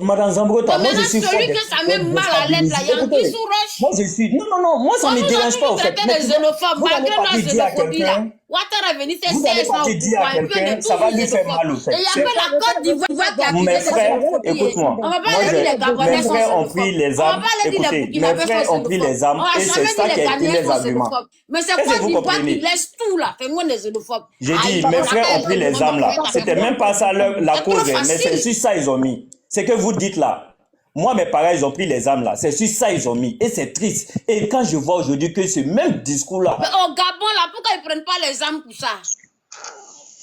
Madame Zambrota, moi je suis celui que ça met mal à l'aise, là, il y a un petit roche. Moi je suis... Non, moi ça ne me dérange pas, en fait. Vous avez xénophobes, malgré notre xénophobie, là. Ouattara est venu faire 16 ans au pouvoir, un peu de tout, ça va lui faire mal au fait. Et il y a que la Côte d'Ivoire qui a mes frères, écoute-moi. On va pas dire les Gabonais mes frères ont pris les armes. Écoutez, mes frères ont pris les armes et c'est ça qui a été les arguments. Mais c'est Côte d'Ivoire qui laisse tout, là. Fais-moi les xénophobes. J'ai dit, mes frères ont pris les armes, là. C'était même pas ça la cause, mais c'est sur ça ils ont mis. C'est que vous dites là. Moi, mes parents, ils ont pris les armes là. C'est sur ça ils ont mis. Et c'est triste. Et quand je vois aujourd'hui que ce même discours-là... Mais au Gabon, là, pourquoi ils ne prennent pas les armes pour ça?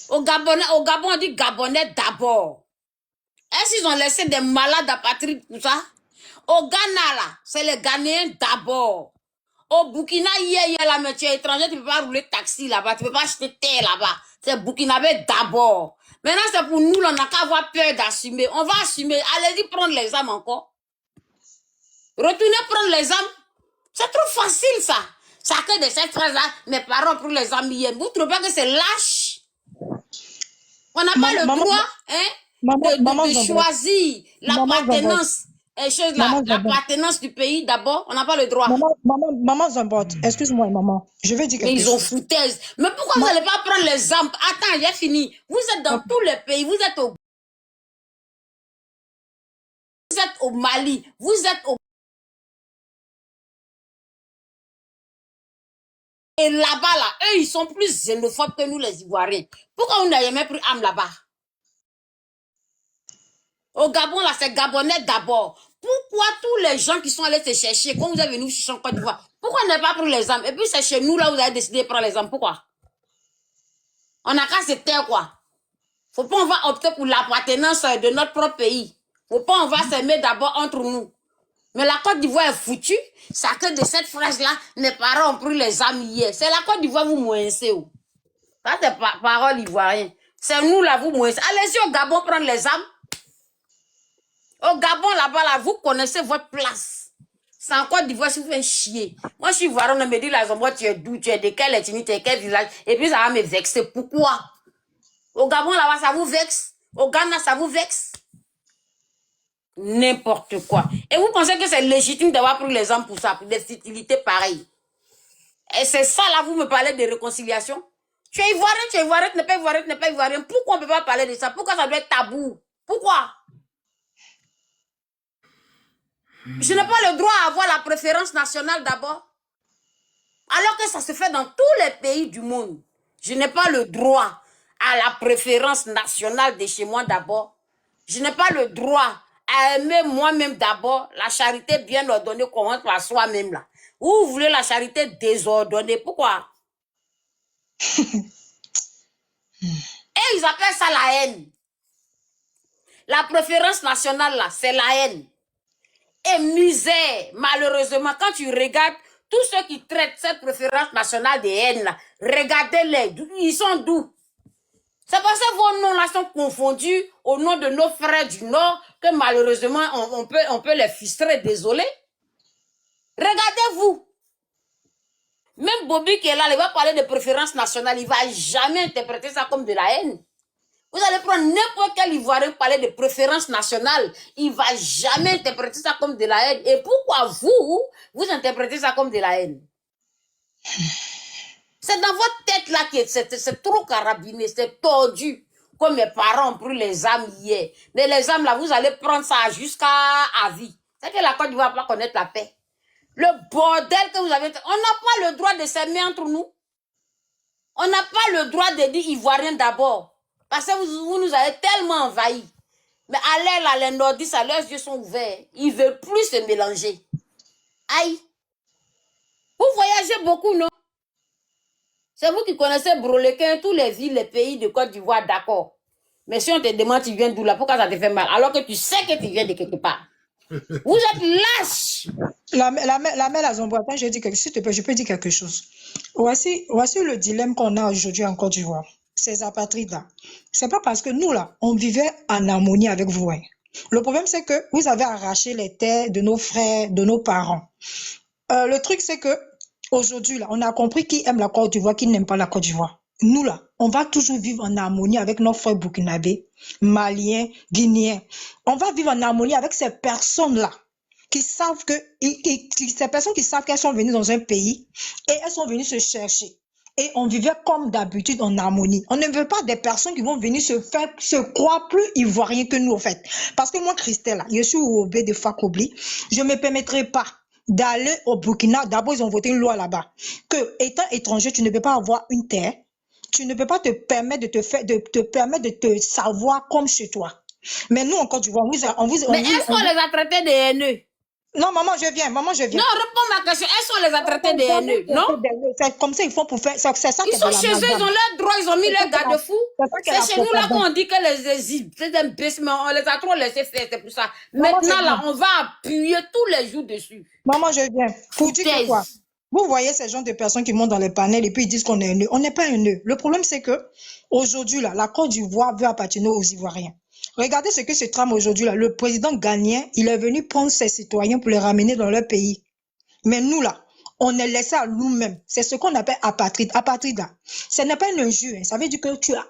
Au Gabon, on dit Gabonais d'abord. Est-ce qu'ils ont laissé des malades apatrides pour ça? Au Ghana, là, c'est les Ghanéens d'abord. Au Burkina, hier, là, tu es étranger, tu ne peux pas rouler taxi là-bas, tu ne peux pas acheter terre là-bas. C'est Burkinabé d'abord. Maintenant, c'est pour nous, là, on n'a qu'à avoir peur d'assumer. On va assumer. Allez-y prendre les armes encore. Retournez prendre les armes. C'est trop facile, ça. Chacun de ces phrases-là, mes parents prennent les armes hier. Vous ne trouvez pas que c'est lâche? On n'a pas le droit, de choisir l'appartenance. L'appartenance du pays d'abord, on n'a pas le droit. Maman Zambotte, excuse-moi, maman. Je vais dire quelque chose. Mais ils ont foutaise. Mais pourquoi vous n'allez pas prendre les armes? Attends, j'ai fini. Vous êtes dans tous les pays. Vous êtes au Mali. Vous êtes au... Et là-bas, là, eux, ils sont plus xénophobes que nous, les Ivoiriens. Pourquoi on n'a jamais pris armes là-bas? Au Gabon, là, c'est Gabonais d'abord. Pourquoi tous les gens qui sont allés se chercher, quand vous êtes venus chercher en Côte d'Ivoire, pourquoi on n'a pas pris les armes? Et puis c'est chez nous, là, vous avez décidé de prendre les armes. Pourquoi? On n'a qu'à se taire, quoi. Faut pas on va opter pour l'appartenance de notre propre pays. Faut pas on va s'aimer d'abord entre nous. Mais la Côte d'Ivoire est foutue. Chacun de cette phrase-là, mes parents ont pris les armes hier. C'est la Côte d'Ivoire, vous moincez. Ça, c'est parole ivoirienne. C'est nous, là, vous moincez. Allez-y au Gabon prendre les armes. Au Gabon, là-bas, là, vous connaissez votre place. C'est en Côte d'Ivoire, si vous faites chier. Moi, je suis ivoirienne, on me dit, là, moi, tu es d'où, tu es de quelle ethnie, tu es de quel village. Et puis, ça va me vexer. Pourquoi? Au Gabon, là-bas, ça vous vexe. Au Ghana, ça vous vexe. N'importe quoi. Et vous pensez que c'est légitime d'avoir pris les armes pour ça, pour des futilités pareilles. Et c'est ça, là, vous me parlez de réconciliation? Tu es ivoirien, tu n'es pas ivoirien, tu n'es pas ivoirien. Pourquoi on ne peut pas parler de ça? Pourquoi ça doit être tabou? Pourquoi? Je n'ai pas le droit à avoir la préférence nationale d'abord. Alors que ça se fait dans tous les pays du monde. Je n'ai pas le droit à la préférence nationale de chez moi d'abord. Je n'ai pas le droit à aimer moi-même d'abord. La charité bien ordonnée commence par soi-même là. Ou vous voulez la charité désordonnée? Pourquoi? Et ils appellent ça la haine. La préférence nationale là, c'est la haine. Et misère, malheureusement, quand tu regardes tous ceux qui traitent cette préférence nationale de haine là, regardez-les, ils sont d'où? C'est parce que vos noms là sont confondus au nom de nos frères du Nord que malheureusement on peut les frustrer, désolé. Regardez-vous. Même Bobby qui est là, il va parler de préférence nationale, il ne va jamais interpréter ça comme de la haine. Vous allez prendre n'importe quel Ivoirien parler de préférence nationale, il ne va jamais interpréter ça comme de la haine. Et pourquoi vous interprétez ça comme de la haine? C'est dans votre tête là que c'est trop carabiné, c'est tordu. Comme mes parents ont pris les armes hier. Mais les armes là, vous allez prendre ça jusqu'à vie. C'est que la Côte d'Ivoire ne va pas connaître la paix. Le bordel que vous avez... On n'a pas le droit de s'aimer entre nous. On n'a pas le droit de dire Ivoirien d'abord. Parce que vous nous avez tellement envahis. Mais allez là, les nordistes, leurs yeux sont ouverts. Ils ne veulent plus se mélanger. Aïe. Vous voyagez beaucoup, non? C'est vous qui connaissez Brolequin, tous les villes, les pays de Côte d'Ivoire, d'accord. Mais si on te demande tu viens d'où là, pourquoi ça te fait mal? Alors que tu sais que tu viens de quelque part. Vous êtes lâches. La mère la Zombo, attends, s'il te plaît, je peux dire quelque chose. Voici le dilemme qu'on a aujourd'hui en Côte d'Ivoire. Ces apatrides-là. C'est pas parce que nous, là, on vivait en harmonie avec vous. Hein. Le problème, c'est que vous avez arraché les terres de nos frères, de nos parents. Le truc, c'est que aujourd'hui, là, on a compris qui aime la Côte d'Ivoire, qui n'aime pas la Côte d'Ivoire. Nous, là, on va toujours vivre en harmonie avec nos frères burkinabés, maliens, guinéens. On va vivre en harmonie avec ces personnes-là qui savent que, ces personnes qui savent qu'elles sont venues dans un pays et elles sont venues se chercher. Et on vivait comme d'habitude en harmonie. On ne veut pas des personnes qui vont venir se croire plus ivoiriens que nous, en fait. Parce que moi, Christelle, je suis au B de Fakobli, je ne me permettrai pas d'aller au Burkina. D'abord, ils ont voté une loi là-bas. Que, étant étranger, tu ne peux pas avoir une terre. Tu ne peux pas te permettre de te savoir comme chez toi. Mais nous, en Côte d'Ivoire, Mais est-ce qu'on les a traités de haineux? Non, maman, je viens. Non, réponds ma question. Est-ce qu'on les a traités de haineux? Non? C'est comme ça, ils font pour faire. C'est ça. Ils sont chez eux, ils ont leurs droits, ils ont mis leurs garde-fous. C'est chez nous là qu'on dit que c'est un imbéciles, mais on les a trop laissés faire, c'est pour ça. Maintenant, là, on va appuyer tous les jours dessus. Maman, je viens. Pour dire quoi? Vous voyez ces gens de personnes qui montent dans les panels et puis ils disent qu'on est un nœud. On n'est pas un nœud. Le problème, c'est que aujourd'hui, là, la Côte d'Ivoire veut appartenir aux Ivoiriens. Regardez ce que se trame aujourd'hui, là. Le président ghanéen, il est venu prendre ses citoyens pour les ramener dans leur pays. Mais nous, là, on est laissé à nous-mêmes. C'est ce qu'on appelle apatride. Apatride, là, ce n'est pas une injure. Ça veut dire que tu as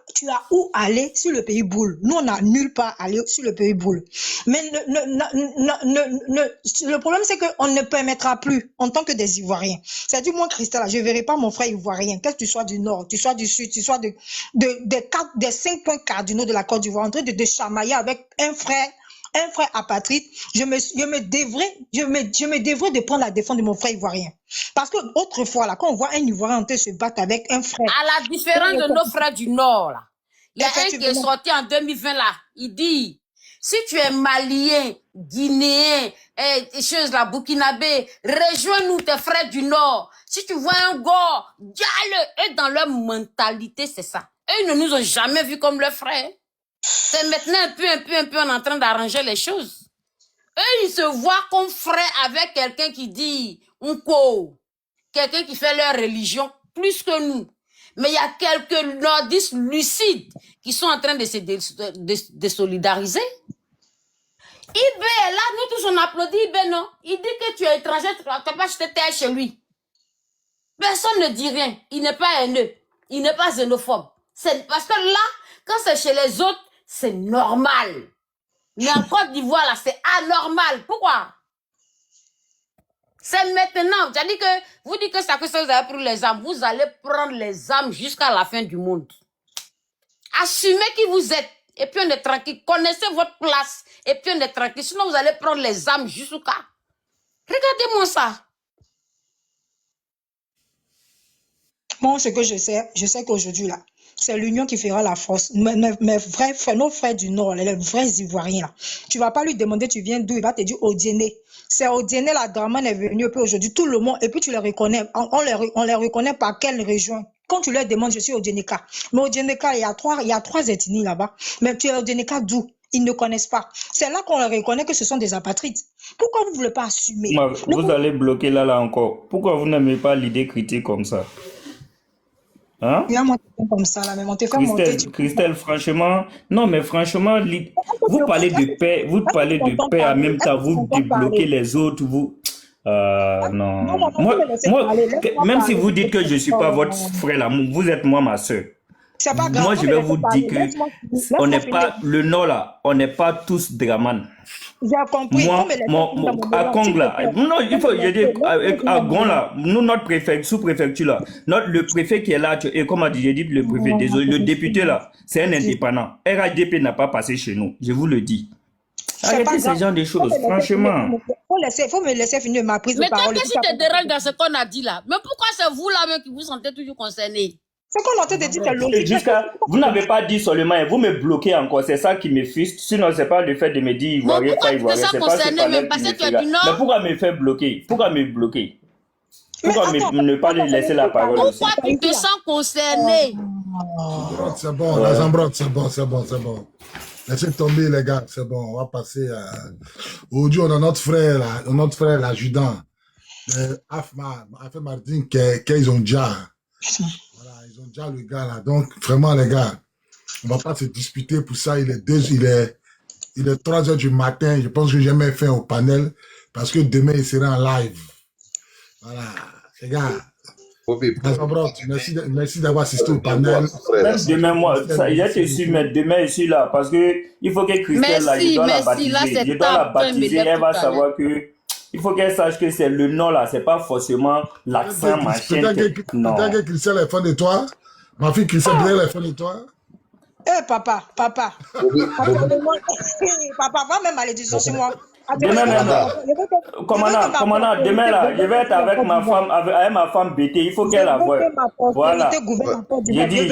où aller si le pays boule. Nous, on n'a nulle part à aller si le pays boule. Mais le problème, c'est qu'on ne permettra plus, en tant que des Ivoiriens. C'est-à-dire, moi, Christelle, je ne verrai pas mon frère ivoirien, quel que tu sois du Nord, tu sois du Sud, tu sois des 5 points cardinaux de la Côte d'Ivoire, en train de chamailler avec un frère apatride. Je me devrais de prendre la défense de mon frère ivoirien. Parce que autrefois, là, quand on voit un Ivoirien en train de se battre avec un frère. À la différence de nos frères du Nord, là. Il y a un qui est sorti en 2020, là. Il dit, si tu es malien, guinéen, choses là, burkinabé, rejoins-nous tes frères du Nord. Si tu vois un gars, dis-le. Eux, dans leur mentalité, c'est ça. Eux, ils ne nous ont jamais vus comme leurs frères. C'est maintenant un peu, on est en train d'arranger les choses. Eux, ils se voient comme frères avec quelqu'un qui dit Unko, quelqu'un qui fait leur religion plus que nous. Mais il y a quelques nordistes lucides qui sont en train de se désolidariser. Ibé est là, nous tous on applaudit Ibé, non? Il dit que tu es étranger, tu ne peux pas acheter terre chez lui. Personne ne dit rien. Il n'est pas haineux. Il n'est pas xénophobe. Parce que là, quand c'est chez les autres, c'est normal. Mais en Côte d'Ivoire, là, c'est anormal. Pourquoi? C'est maintenant. C'est-à-dire que vous dites que ça que ça vous avez pris les âmes. Vous allez prendre les âmes jusqu'à la fin du monde. Assumez qui vous êtes. Et puis on est tranquille. Connaissez votre place. Et puis on est tranquille. Sinon, vous allez prendre les âmes jusqu'à. Regardez-moi ça. Moi, ce que je sais qu'aujourd'hui, là, c'est l'union qui fera la force. Mes vrais frères, nos frères du Nord, les vrais Ivoiriens, là. Tu vas pas lui demander tu viens d'où, il va te dire Odiéné. C'est Odiéné, la Draman est venue, et puis aujourd'hui, tout le monde, et puis tu les reconnais. On les reconnaît par quelle région? Quand tu leur demandes, je suis Odiénéka. Mais Odiénéka, il y a trois ethnies là-bas. Mais tu es Odiénéka d'où? Ils ne connaissent pas. C'est là qu'on les reconnaît que ce sont des apatrides. Pourquoi vous ne voulez pas assumer? Vous allez bloquer là encore. Pourquoi vous n'aimez pas l'idée critique comme ça? Hein? Il y a monté comme ça là, mais on te fait monter. Christelle, franchement, non, mais franchement, vous parlez de paix, en même temps, vous débloquez les autres, vous. Non. Moi, même si vous dites que je ne suis pas votre frère là, vous êtes moi ma soeur. C'est pas grave. Moi, je vais vous dire que on n'est pas, le Nord là, on n'est pas tous draman. J'ai compris. Moi, à Kong là, non, il faut, je dis, à Gon là, nous, notre préfet, sous-préfecture là, le préfet qui est là, et comme a dit, j'ai dit le préfet, désolé, le député là, c'est un indépendant. RHDP n'a pas passé chez nous, je vous le dis. Arrêtez ce genre de choses, franchement. Il faut me laisser finir ma prise de parole. Mais qu'est-ce qui te dérange dans ce qu'on a dit là? Mais pourquoi c'est vous là même qui vous sentez toujours concerné? C'est qu'on a entendu dire que logique. Vous n'avez pas dit seulement, vous me bloquez encore, c'est ça qui me frustre. Sinon, c'est pas le fait de me dire ivoirien, pas ivoirien, c'est pas ce même parce que tu es du Nord. Mais pourquoi me faire bloquer? Pourquoi me bloquer? Pourquoi ne pas laisser la parole? Pourquoi tu te sens concerné? C'est bon, la Zambrotte, c'est bon. Laissez tomber les gars, c'est bon, on va passer à... Aujourd'hui, on a notre frère, l'adjudant, Afma Mardin, qu'ils ont déjà... Voilà, ils ont déjà le gars là. Donc, vraiment, les gars, on va pas se disputer pour ça. Il est 3 heures du matin. Je pense que j'ai jamais fait au panel parce que demain, il sera en live. Voilà, les gars. Merci d'avoir assisté au panel. Demain, moi, je te suis, mais demain, je suis là parce que il faut que Christelle, là, je dois la baptiser. Je dois la baptiser. Elle va savoir que il faut qu'elle sache que c'est le nom là, c'est pas forcément l'accent machin. Non. Peut-être que Christelle est fan de toi. Ma fille Christelle est fan de toi. Eh, papa. Papa, va même malédiction sur moi. Demain même, commandant, demain là, je vais être avec ma femme BT, il faut qu'elle la voie. Voilà. J'ai dit, je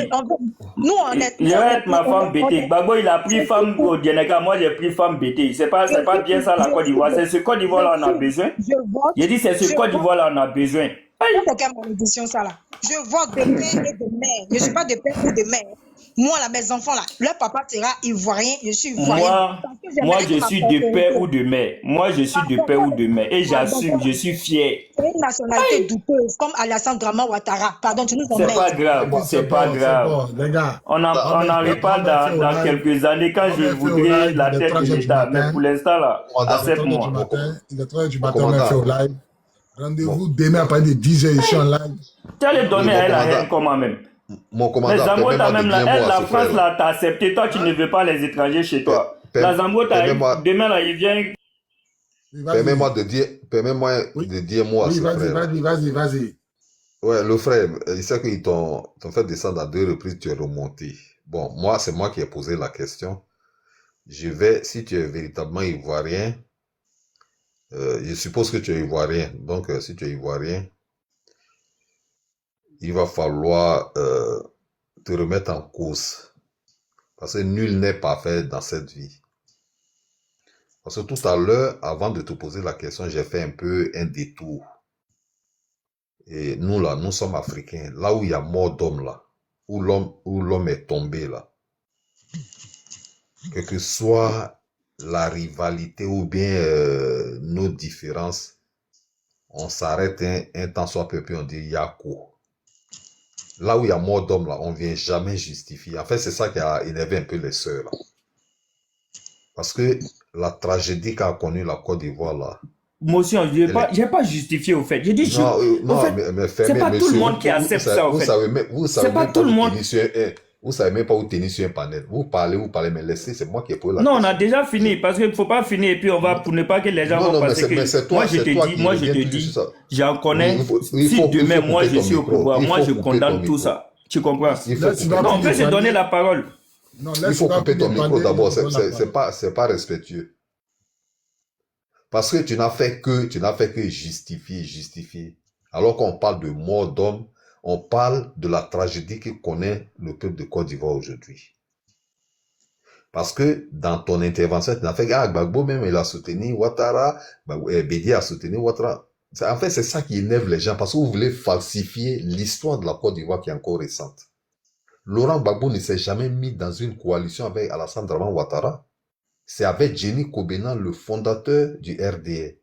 vais être ma femme BT. Bagbo, il a pris femme au Djeneka, moi j'ai pris femme BT. C'est pas bien ça la Côte d'Ivoire, c'est ce Côte d'Ivoire là on a besoin. J'ai dit, c'est ce Côte d'Ivoire là on a besoin. Aïe. C'est quelle malédiction ça là? Je vois de père et de mère. Je ne suis pas de père ou de mère. Moi, là, mes enfants là, leur papa sera ivoirien, je suis ivoirien. Moi, Parce que moi, j'aimerais je que ma suis de père ou postérité, de mère. Moi, je suis de père ou de mère. Et j'assume, je suis fier. c'est une nationalité douteuse, comme Alassane Draman Ouattara. Pardon, tu nous C'est pas emmerdes. grave, C'est c'est pas bon, c'est grave. bon, les gars. On en Mohamed reparle fait au dans live. quelques années quand je Mohamed fait au voudrais live, la il est tête 3 de heures du l'État. Mais matin. pour l'instant, là, Il est 3 heures du accepte-moi. matin. Il est 3 heures du Mon matin, on a fait au commandant, live. Rendez-vous demain à partir de 10h, je suis en live. Tu allais oui, donner mon à elle la commandant, haine comment même. mon Mais commandant, Zambota permets-moi de même, là, dire elle, mot à la ce France, frère là. là, t'a accepté. Toi, tu ne veux pas les étrangers chez toi. La Zambota, Permets-moi demain, là, il vient. Oui, permets-moi vas-y. de dire mot à Oui, ce vas-y, frère là. vas-y. Ouais, le frère, il sait qu'ils t'ont fait descendre à 2 reprises, tu es remonté. Bon, moi, c'est moi qui ai posé la question. Si tu es véritablement ivoirien, je suppose que tu es ivoirien. Donc, si tu es ivoirien, il va falloir te remettre en cause. Parce que nul n'est parfait dans cette vie. Parce que tout à l'heure, avant de te poser la question, j'ai fait un peu un détour. Et nous, là, nous sommes africains. Là où il y a mort d'homme, là, où l'homme est tombé, là, quelle que soit la rivalité ou bien nos différences, on s'arrête un temps soit peu, puis on dit Yako. Là où il y a mort d'homme, là, on ne vient jamais justifier. En fait, c'est ça qui a énervé un peu les sœurs, là. Parce que la tragédie qu'a connue la Côte d'Ivoire, là. Motion, je n'ai pas justifié au fait. J'ai dit, Non, mais c'est pas tout le monde qui accepte ça, au fait. Vous savez même pas où tenir sur vous savez même pas où tenir sur un panel. Vous parlez, mais laissez, c'est moi qui ai posé la question. Non, on a déjà fini, parce qu'il ne faut pas finir et puis on va, pour ne pas que les gens vont penser que... Moi, je te dis, j'en connais. Si demain, moi, je suis au pouvoir, moi, je condamne tout ça. Tu comprends? On peut se donner la parole. Il faut couper ton micro d'abord, c'est pas respectueux. Parce que tu n'as fait que justifier. Alors qu'on parle de mort d'homme, on parle de la tragédie que connaît le peuple de Côte d'Ivoire aujourd'hui. Parce que dans ton intervention, tu n'as fait que Gbagbo même, il a soutenu Ouattara, Bédié a soutenu Ouattara. En fait, c'est ça qui énerve les gens, parce que vous voulez falsifier l'histoire de la Côte d'Ivoire qui est encore récente. Laurent Gbagbo ne s'est jamais mis dans une coalition avec Alassane Draman Ouattara. C'est avec Jenny Kobena, le fondateur du RDA.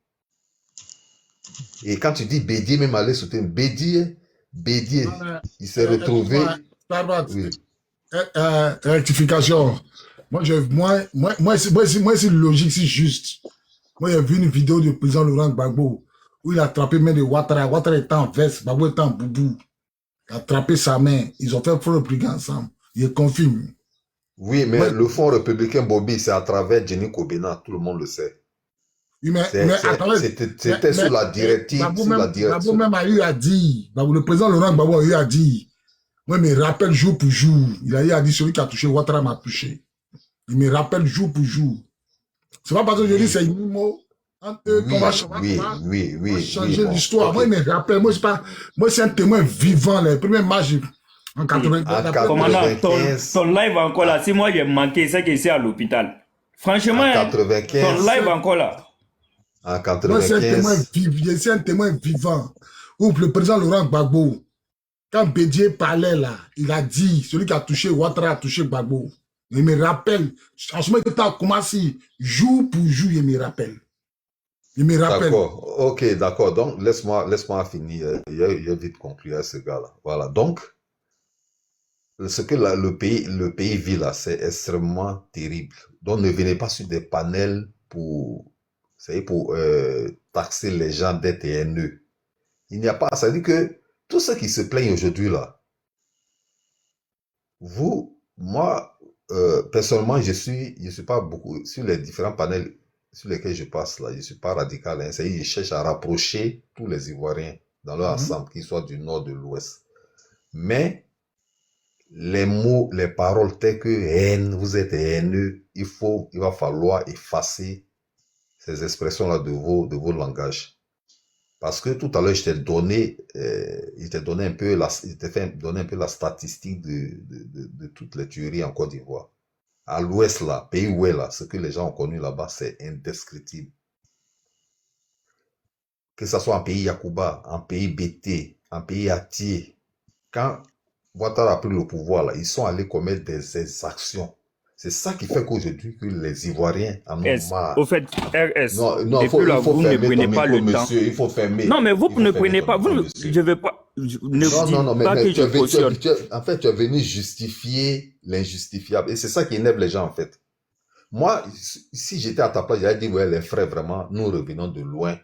Et quand tu dis Bédié, même aller soutenir Bédié, il s'est retrouvé... Oui. Rectification. Moi, c'est logique, c'est juste. Moi, j'ai vu une vidéo du président Laurent Gbagbo où il a attrapé main de Ouattara. Ouattara était en veste, Gbagbo était en boubou. Il a attrapé sa main. Ils ont fait Front républicain ensemble. Il confirme. Oui, mais le Front républicain, Bobby, c'est à travers Jenny Kobena, tout le monde le sait. Oui, mais c'était sous la directive. Gbagbo même a eu à dire, le président Laurent Gbagbo a eu à dire, moi, il me rappelle jour pour jour. Il a eu à dire, celui qui a touché Ouattara m'a touché. Il me rappelle jour pour jour. C'est pas parce que je dis c'est une mot. qu'on va changer l'histoire. Moi, il me rappelle. Moi, c'est un témoin vivant. Les premiers matchs en 95. Commandant, ton live encore là, si moi j'ai manqué, c'est que c'est à l'hôpital. Franchement, ton live encore là. En 95. Moi, c'est un témoin vivant. Où le président Laurent Gbagbo, quand Bédié parlait là, il a dit, celui qui a touché Ouattara a touché Gbagbo. Il me rappelle. En ce moment, il a commencé jour pour jour, il me rappelle. D'accord, ok, d'accord. Donc, laisse-moi finir. Il a vite conclu à ce gars-là. Voilà. Donc, ce que le pays vit là, c'est extrêmement terrible. Donc, ne venez pas sur des panels pour taxer les gens d'être haineux. Il n'y a pas. Ça veut dire que tous ceux qui se plaignent aujourd'hui là, moi, personnellement, je suis pas beaucoup sur les différents panels sur lesquels je passe là, je suis pas radical, hein. C'est-à-dire, je cherche à rapprocher tous les Ivoiriens dans leur ensemble, qu'ils soient du nord, de l'ouest. Mais les mots, les paroles telles que haine, vous êtes haineux, il va falloir effacer ces expressions-là de vos langages. Parce que tout à l'heure, il t'ai donné un peu la statistique de toutes les tueries en Côte d'Ivoire. À l'ouest, là, pays où est là, ce que les gens ont connu là-bas, c'est indescriptible. que ce soit en pays Yakuba, en pays Bété, en pays Atié, quand Ouattara a pris le pouvoir, là, ils sont allés commettre des actions. C'est ça qui fait qu'aujourd'hui, que les Ivoiriens en ont marre. Au fait, RS, Non, depuis là, vous ne prenez pas le temps. Monsieur, il faut fermer. Non, mais vous ne prenez pas. Je veux pas. Ne dis pas que je cautionne. En fait, tu es venu justifier l'injustifiable. Et c'est ça qui énerve les gens, en fait. Moi, si j'étais à ta place, j'allais dire, ouais, les frères, vraiment, nous revenons de loin.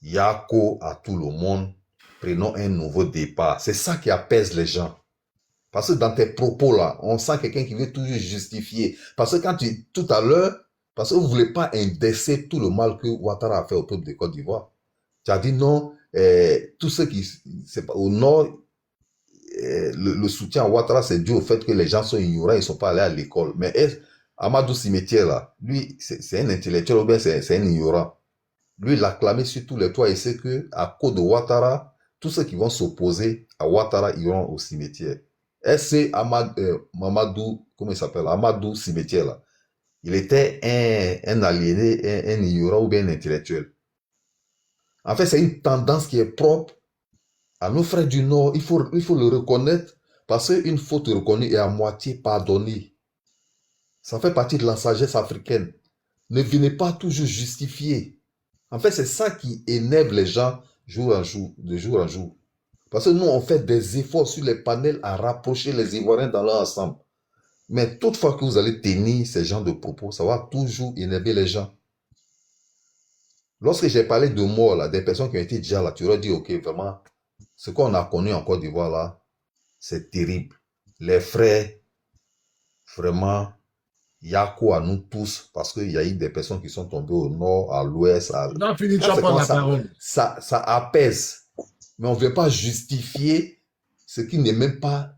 Yako à tout le monde. Prenons un nouveau départ. C'est ça qui apaise les gens. Parce que dans tes propos là, on sent quelqu'un qui veut toujours justifier. Parce que quand tout à l'heure, parce que vous ne voulez pas indexer tout le mal que Ouattara a fait au peuple de Côte d'Ivoire. Tu as dit non, tout ce qui, au nord, le soutien à Ouattara, c'est dû au fait que les gens sont ignorants, ils ne sont pas allés à l'école. Mais Amadou Cimetière là, lui, c'est un intellectuel ou bien c'est un ignorant. Lui, il a clamé sur tous les toits et sait que à cause de Ouattara, tous ceux qui vont s'opposer à Ouattara iront au cimetière. C'est Mamadou, comment il s'appelle, Amadou Cimetière là. Il était un aliéné, un ignorant ou bien un intellectuel. En fait, c'est une tendance qui est propre à nos frères du Nord. Il faut le reconnaître parce qu'une faute reconnue est à moitié pardonnée. Ça fait partie de la sagesse africaine. Ne venez pas toujours justifier. En fait, c'est ça qui énerve les gens jour en jour, de jour en jour. Parce que nous, on fait des efforts sur les panels à rapprocher les Ivoiriens dans leur ensemble. Mais toutefois que vous allez tenir ces genres de propos, ça va toujours énerver les gens. Lorsque j'ai parlé de mort, là, des personnes qui ont été déjà là, tu aurais dit, ok, vraiment, ce qu'on a connu en Côte d'Ivoire, là, c'est terrible. Les frères, vraiment, Yako à nous tous, parce qu'il y a eu des personnes qui sont tombées au nord, à l'ouest, ça apaise. Mais on ne veut pas justifier ce qui n'est même pas...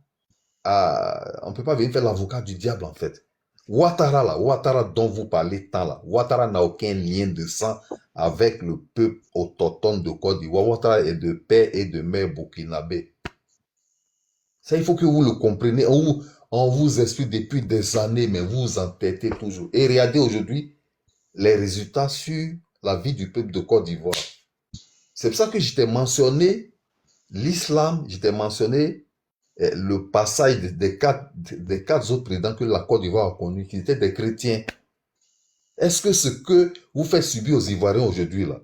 on ne peut pas venir faire l'avocat du diable, en fait. Ouattara, là, Ouattara dont vous parlez tant, là, Ouattara n'a aucun lien de sang avec le peuple autochtone de Côte d'Ivoire. Ouattara est de père et de mère burkinabé. Ça, il faut que vous le compreniez. On vous explique depuis des années, mais vous vous entêtez toujours. Et regardez aujourd'hui les résultats sur la vie du peuple de Côte d'Ivoire. C'est pour ça que je t'ai mentionné l'islam, je t'ai mentionné le passage des quatre autres présidents que la Côte d'Ivoire a connus, qui étaient des chrétiens. Est-ce que ce que vous faites subir aux Ivoiriens aujourd'hui, là,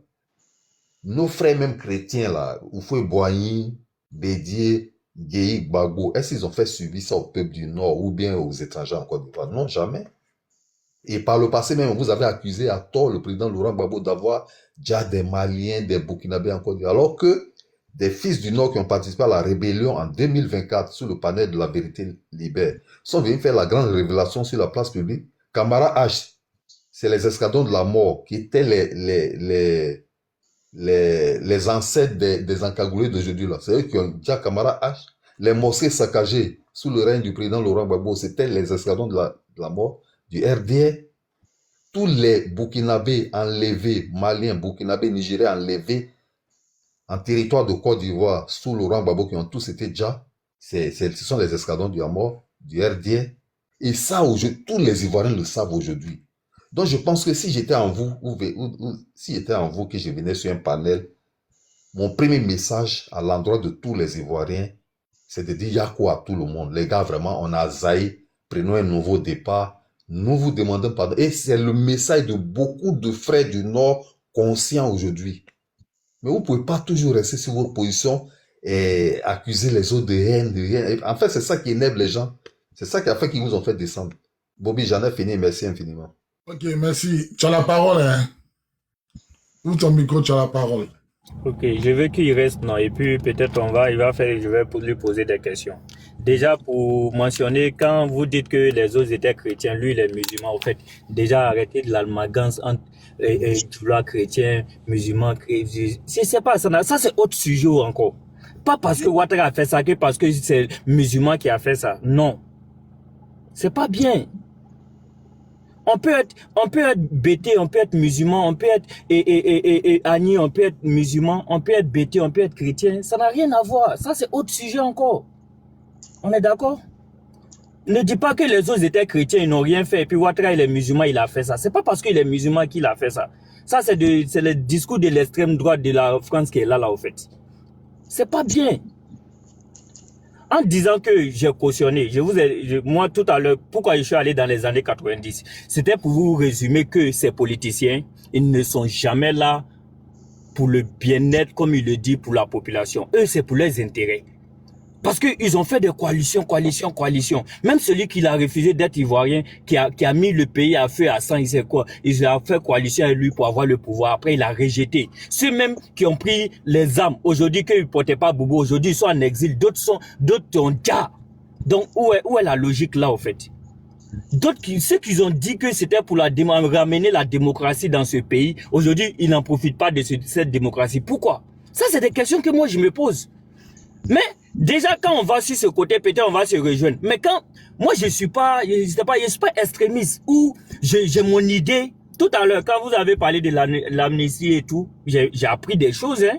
nos frères même chrétiens, là, Oufoué Boigny, Bédier, Guéhi, Gbagbo, est-ce qu'ils ont fait subir ça au peuple du Nord ou bien aux étrangers en Côte d'Ivoire? Non, jamais. Et par le passé même, vous avez accusé à tort le président Laurent Gbagbo d'avoir déjà des Maliens, des Burkinabés en Côte d'Ivoire, alors que des fils du Nord qui ont participé à la rébellion en 2024 sous le panel de la vérité libère sont venus faire la grande révélation sur la place publique. Camara H, c'est les escadrons de la mort qui étaient les ancêtres des encagoulés d'aujourd'hui là. C'est eux qui ont dit à Camara H. Les mosquées saccagées sous le règne du président Laurent Gbagbo, c'était les escadrons de la mort du RDA. Tous les Burkinabés enlevés, Maliens, Burkinabés, Nigériens enlevés en territoire de Côte d'Ivoire sous Laurent Gbagbo qui ont tous été déjà, ce sont les escadrons du mort, du RDA. Et ça, tous les Ivoiriens le savent aujourd'hui. Donc je pense que si j'étais en vous, si j'étais en vous que je venais sur un panel, mon premier message à l'endroit de tous les Ivoiriens, c'est de dire Yako à tout le monde. Les gars, vraiment, on a zaï, prenons un nouveau départ, nous vous demandons pardon. Et c'est le message de beaucoup de frères du Nord conscients aujourd'hui. Mais vous ne pouvez pas toujours rester sur votre position et accuser les autres de haine, En fait, c'est ça qui énerve les gens. C'est ça qui a fait qu'ils vous ont fait descendre. Bobby, j'en ai fini. Merci infiniment. Ok, merci. Tu as la parole, hein? Ouvre ton micro, tu as la parole. Ok, je veux qu'il reste, non, et puis peut-être je vais lui poser des questions. Déjà, pour mentionner, quand vous dites que les autres étaient chrétiens, lui, les musulmans, en fait, déjà arrêtez de l'almagance entre chrétiens, musulmans, c'est pas ça, c'est autre sujet encore. Pas parce que Ouattara a fait ça, que parce que c'est musulman qui a fait ça. Non. C'est pas bien. On peut être bêté, on peut être musulman, on peut être Agni, on peut être musulman, on peut être bêté, on peut être chrétien. Ça n'a rien à voir. Ça, c'est autre sujet encore. On est d'accord? Ne dis pas que les autres étaient chrétiens, ils n'ont rien fait. Et puis Ouattara, il est musulman, il a fait ça. C'est pas parce qu'il est musulman qu'il a fait ça. Ça, c'est le discours de l'extrême droite de la France qui est là, au fait. C'est pas bien. En disant que j'ai cautionné, moi tout à l'heure, pourquoi je suis allé dans les années 90, c'était pour vous résumer que ces politiciens, ils ne sont jamais là pour le bien-être, comme il le dit, pour la population. Eux, c'est pour leurs intérêts. Parce qu'ils ont fait des coalitions. Même celui qui l'a refusé d'être ivoirien, qui a mis le pays à feu, à sang, il sait quoi. Il a fait coalition avec lui pour avoir le pouvoir. Après, il a rejeté. Ceux-mêmes qui ont pris les armes, aujourd'hui, qu'ils ne portaient pas Boubou, aujourd'hui, ils sont en exil. D'autres ont déjà. Donc, où est la logique là, au fait? Ceux qui ont dit que c'était pour ramener la démocratie dans ce pays, aujourd'hui, ils n'en profitent pas de cette démocratie. Pourquoi? Ça, c'est des questions que moi, je me pose. Mais déjà, quand on va sur ce côté, peut-être on va se rejoindre. Mais quand moi, je suis pas extrémiste, ou j'ai mon idée. Tout à l'heure, quand vous avez parlé de l'amnistie et tout, j'ai appris des choses, hein.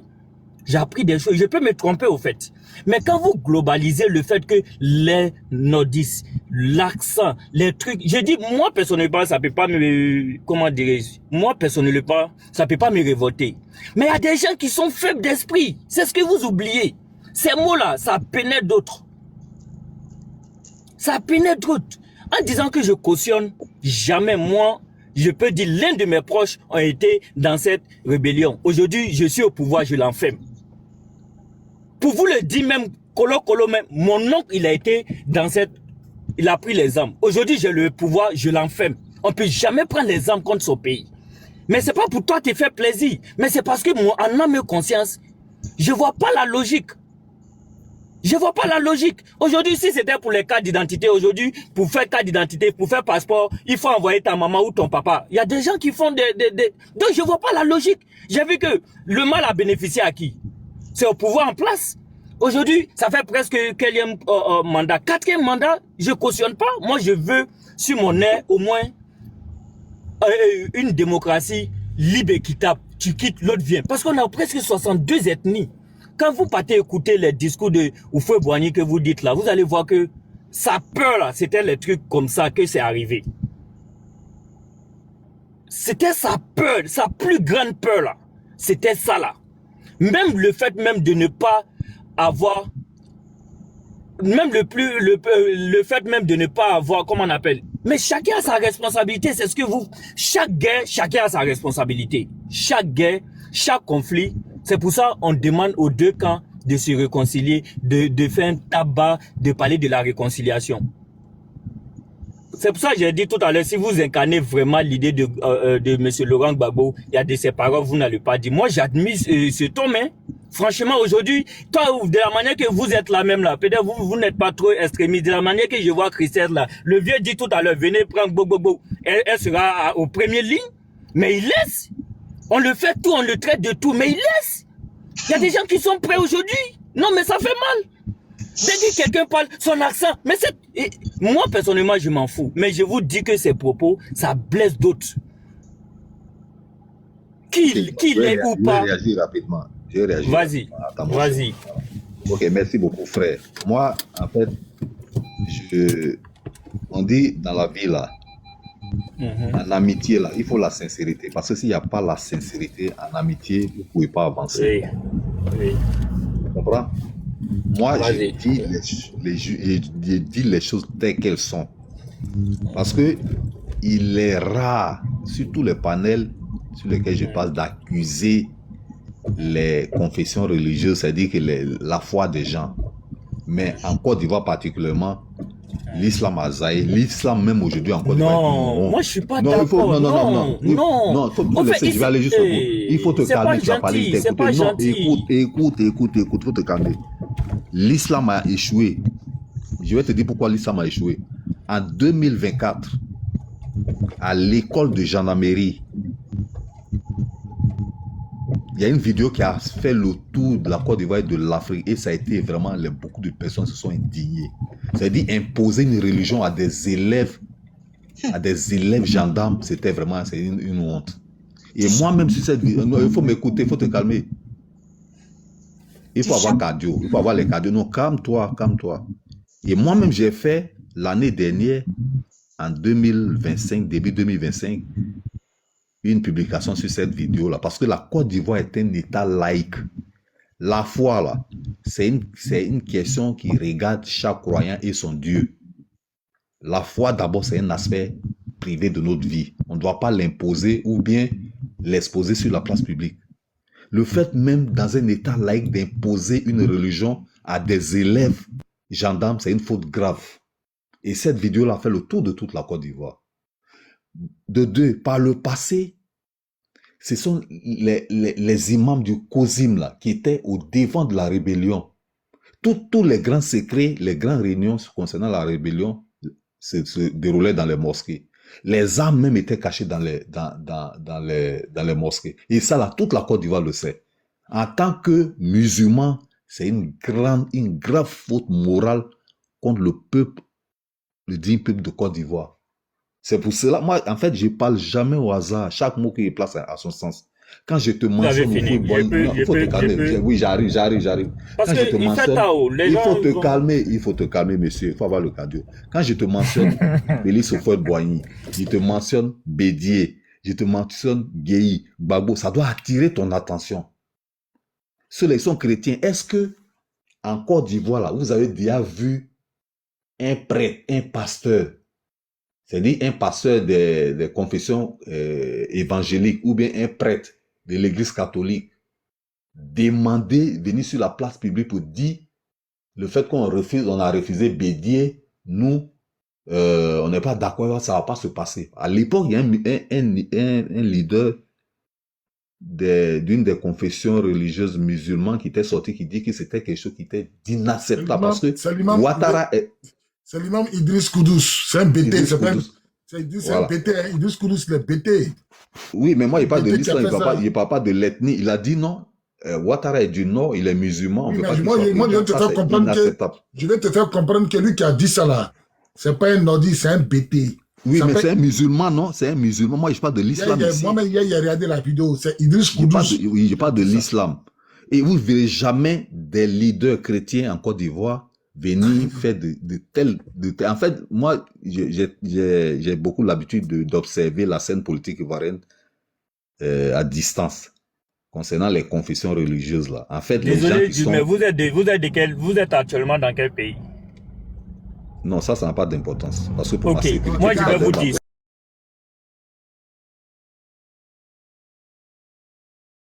J'ai appris des choses. Je peux me tromper, au fait. Mais quand vous globalisez le fait que les nordistes, l'accent, les trucs, je dis, moi, personnellement, ça peut pas me, comment dirais-je, moi, personnellement, ça peut pas me révolter. Mais il y a des gens qui sont faibles d'esprit. C'est ce que vous oubliez. Ces mots-là, ça pénètre d'autres. Ça pénètre d'autres. En disant que je cautionne, jamais moi, je peux dire l'un de mes proches ont été dans cette rébellion. Aujourd'hui, je suis au pouvoir, je l'enferme. Pour vous le dire même, colo même, mon oncle, il a été dans cette... Il a pris les armes. Aujourd'hui, j'ai le pouvoir, je l'enferme. On ne peut jamais prendre les armes contre son pays. Mais c'est pas pour toi te faire plaisir. Mais c'est parce que moi, en âme et conscience, je vois pas la logique. Je vois pas la logique. Aujourd'hui, si c'était pour les cartes d'identité, aujourd'hui, pour faire carte d'identité, pour faire passeport, il faut envoyer ta maman ou ton papa. Il y a des gens qui font Donc, je vois pas la logique. J'ai vu que le mal a bénéficié à qui? C'est au pouvoir en place. Aujourd'hui, ça fait presque quel mandat? 4e mandat, je cautionne pas. Moi, je veux, sur mon nez, au moins, une démocratie libre et équitable. Tu quittes, l'autre vient. Parce qu'on a presque 62 ethnies. Quand vous partez écouter les discours de Houphouët-Boigny que vous dites là, vous allez voir que sa peur là, c'était les trucs comme ça que c'est arrivé. C'était sa peur, sa plus grande peur là. C'était ça là. Même le fait même de ne pas avoir, même le fait même de ne pas avoir, comment on appelle. Mais chacun a sa responsabilité, c'est ce que vous, chaque guerre, chacun a sa responsabilité. Chaque guerre, chaque conflit. C'est pour ça qu'on demande aux deux camps de se réconcilier, de faire un tabac, de parler de la réconciliation. C'est pour ça que j'ai dit tout à l'heure, si vous incarnez vraiment l'idée de M. Laurent Gbagbo, il y a de ces paroles, vous n'allez pas dire. Moi, j'admire ce ton, mais franchement, aujourd'hui, toi, de la manière que vous êtes là même là, peut-être vous n'êtes pas trop extrémiste, de la manière que je vois Christelle là, le vieux dit tout à l'heure, venez prendre Gbagbo, elle sera aux premières lignes, mais il laisse. On le fait tout, on le traite de tout, mais il laisse. Il y a des gens qui sont prêts aujourd'hui. Non, mais ça fait mal. Dès que quelqu'un parle, son accent, mais c'est... Moi, personnellement, je m'en fous. Mais je vous dis que ces propos, ça blesse d'autres. Qu'il est ou pas. Je vais réagir rapidement. Vas-y, vas-y. Ok, merci beaucoup, frère. Moi, en fait, on dit dans la vie, là, en amitié, là, il faut la sincérité. Parce que s'il n'y a pas la sincérité en amitié, vous ne pouvez pas avancer. Oui. Tu comprends? Moi, j'ai dit les choses telles qu'elles sont. Parce que il est rare, sur tous les panels sur lesquels je passe, d'accuser les confessions religieuses, c'est-à-dire que la foi des gens. Mais en Côte d'Ivoire particulièrement, l'islam a zaï, l'islam même aujourd'hui en Côte d'Ivoire. Non, moi je suis pas d'accord. Non, je vais aller juste au bout. Il faut te calmer, tu vas parler, t'écouter. Non, écoute, faut te calmer. L'islam a échoué. Je vais te dire pourquoi l'islam a échoué. En 2024, à l'école de gendarmerie, il y a une vidéo qui a fait le tour de la Côte d'Ivoire et de l'Afrique et ça a été vraiment, beaucoup de personnes se sont indignées. C'est-à-dire imposer une religion à des élèves gendarmes, c'était vraiment une honte. Et moi-même sur cette vidéo, il faut m'écouter, il faut te calmer. Il faut avoir cardio, il faut avoir les cardio. Non, calme-toi. Et moi-même, j'ai fait l'année dernière, en 2025, début 2025, une publication sur cette vidéo-là, parce que la Côte d'Ivoire est un État laïque. La foi, là, c'est une question qui regarde chaque croyant et son Dieu. La foi, d'abord, c'est un aspect privé de notre vie. On ne doit pas l'imposer ou bien l'exposer sur la place publique. Le fait même, dans un État laïque, d'imposer une religion à des élèves gendarmes, c'est une faute grave. Et cette vidéo-là fait le tour de toute la Côte d'Ivoire. De deux, par le passé, ce sont les imams du COSIM là, qui étaient au devant de la rébellion. Tous les grands secrets, les grandes réunions concernant la rébellion se déroulaient dans les mosquées. Les armes même étaient cachées dans les mosquées. Et ça là, toute la Côte d'Ivoire le sait. En tant que musulman, c'est une grave faute morale contre le peuple, le digne peuple de Côte d'Ivoire. C'est pour cela, moi, en fait, je parle jamais au hasard. Chaque mot qui est placé à son sens. Quand je te mentionne, il faut te calmer. Oui, j'arrive. Parce Quand je te que mentionne, il faut te calmer, monsieur. Il faut avoir le cardio. Quand je te mentionne Félix Houphouët-Boigny, je te mentionne Bédié, je te mentionne Guéhi, Gbagbo, ça doit attirer ton attention. Ceux-là, ils sont chrétiens. Est-ce que, en Côte d'Ivoire, là, vous avez déjà vu un prêtre, un pasteur, c'est-à-dire un pasteur des confessions évangéliques ou bien un prêtre de l'église catholique demander, venir sur la place publique pour dire le fait qu'on a refusé Bédié, nous, on n'est pas d'accord, ça va pas se passer. À l'époque, il y a un leader d'une des confessions religieuses musulmanes qui était sorti, qui dit que c'était quelque chose qui était inacceptable parce que Ouattara est... C'est l'imam Idriss Koudous. C'est un BT. C'est un BT. Idriss Koudous, le BT. Oui, mais moi, il parle de l'islam, il ne parle pas de l'ethnie. Il a dit non. Ouattara est du Nord, il est musulman. Oui, moi, je vais te faire comprendre que lui qui a dit ça là, c'est pas un nordiste, c'est un BT. Oui, mais c'est un musulman, non? C'est un musulman. Moi, je parle de l'islam. Moi-même, hier, j'ai regardé la vidéo. C'est Idriss Koudous. Oui, je parle de l'islam. Et vous ne verrez jamais des leaders chrétiens en Côte d'Ivoire venir faire de tels... En fait, moi, j'ai beaucoup l'habitude d'observer la scène politique ivoirienne à distance concernant les confessions religieuses là. En fait, désolé, mais vous êtes actuellement dans quel pays? Non, ça n'a pas d'importance. Parce que pour moi, je vais vous dire.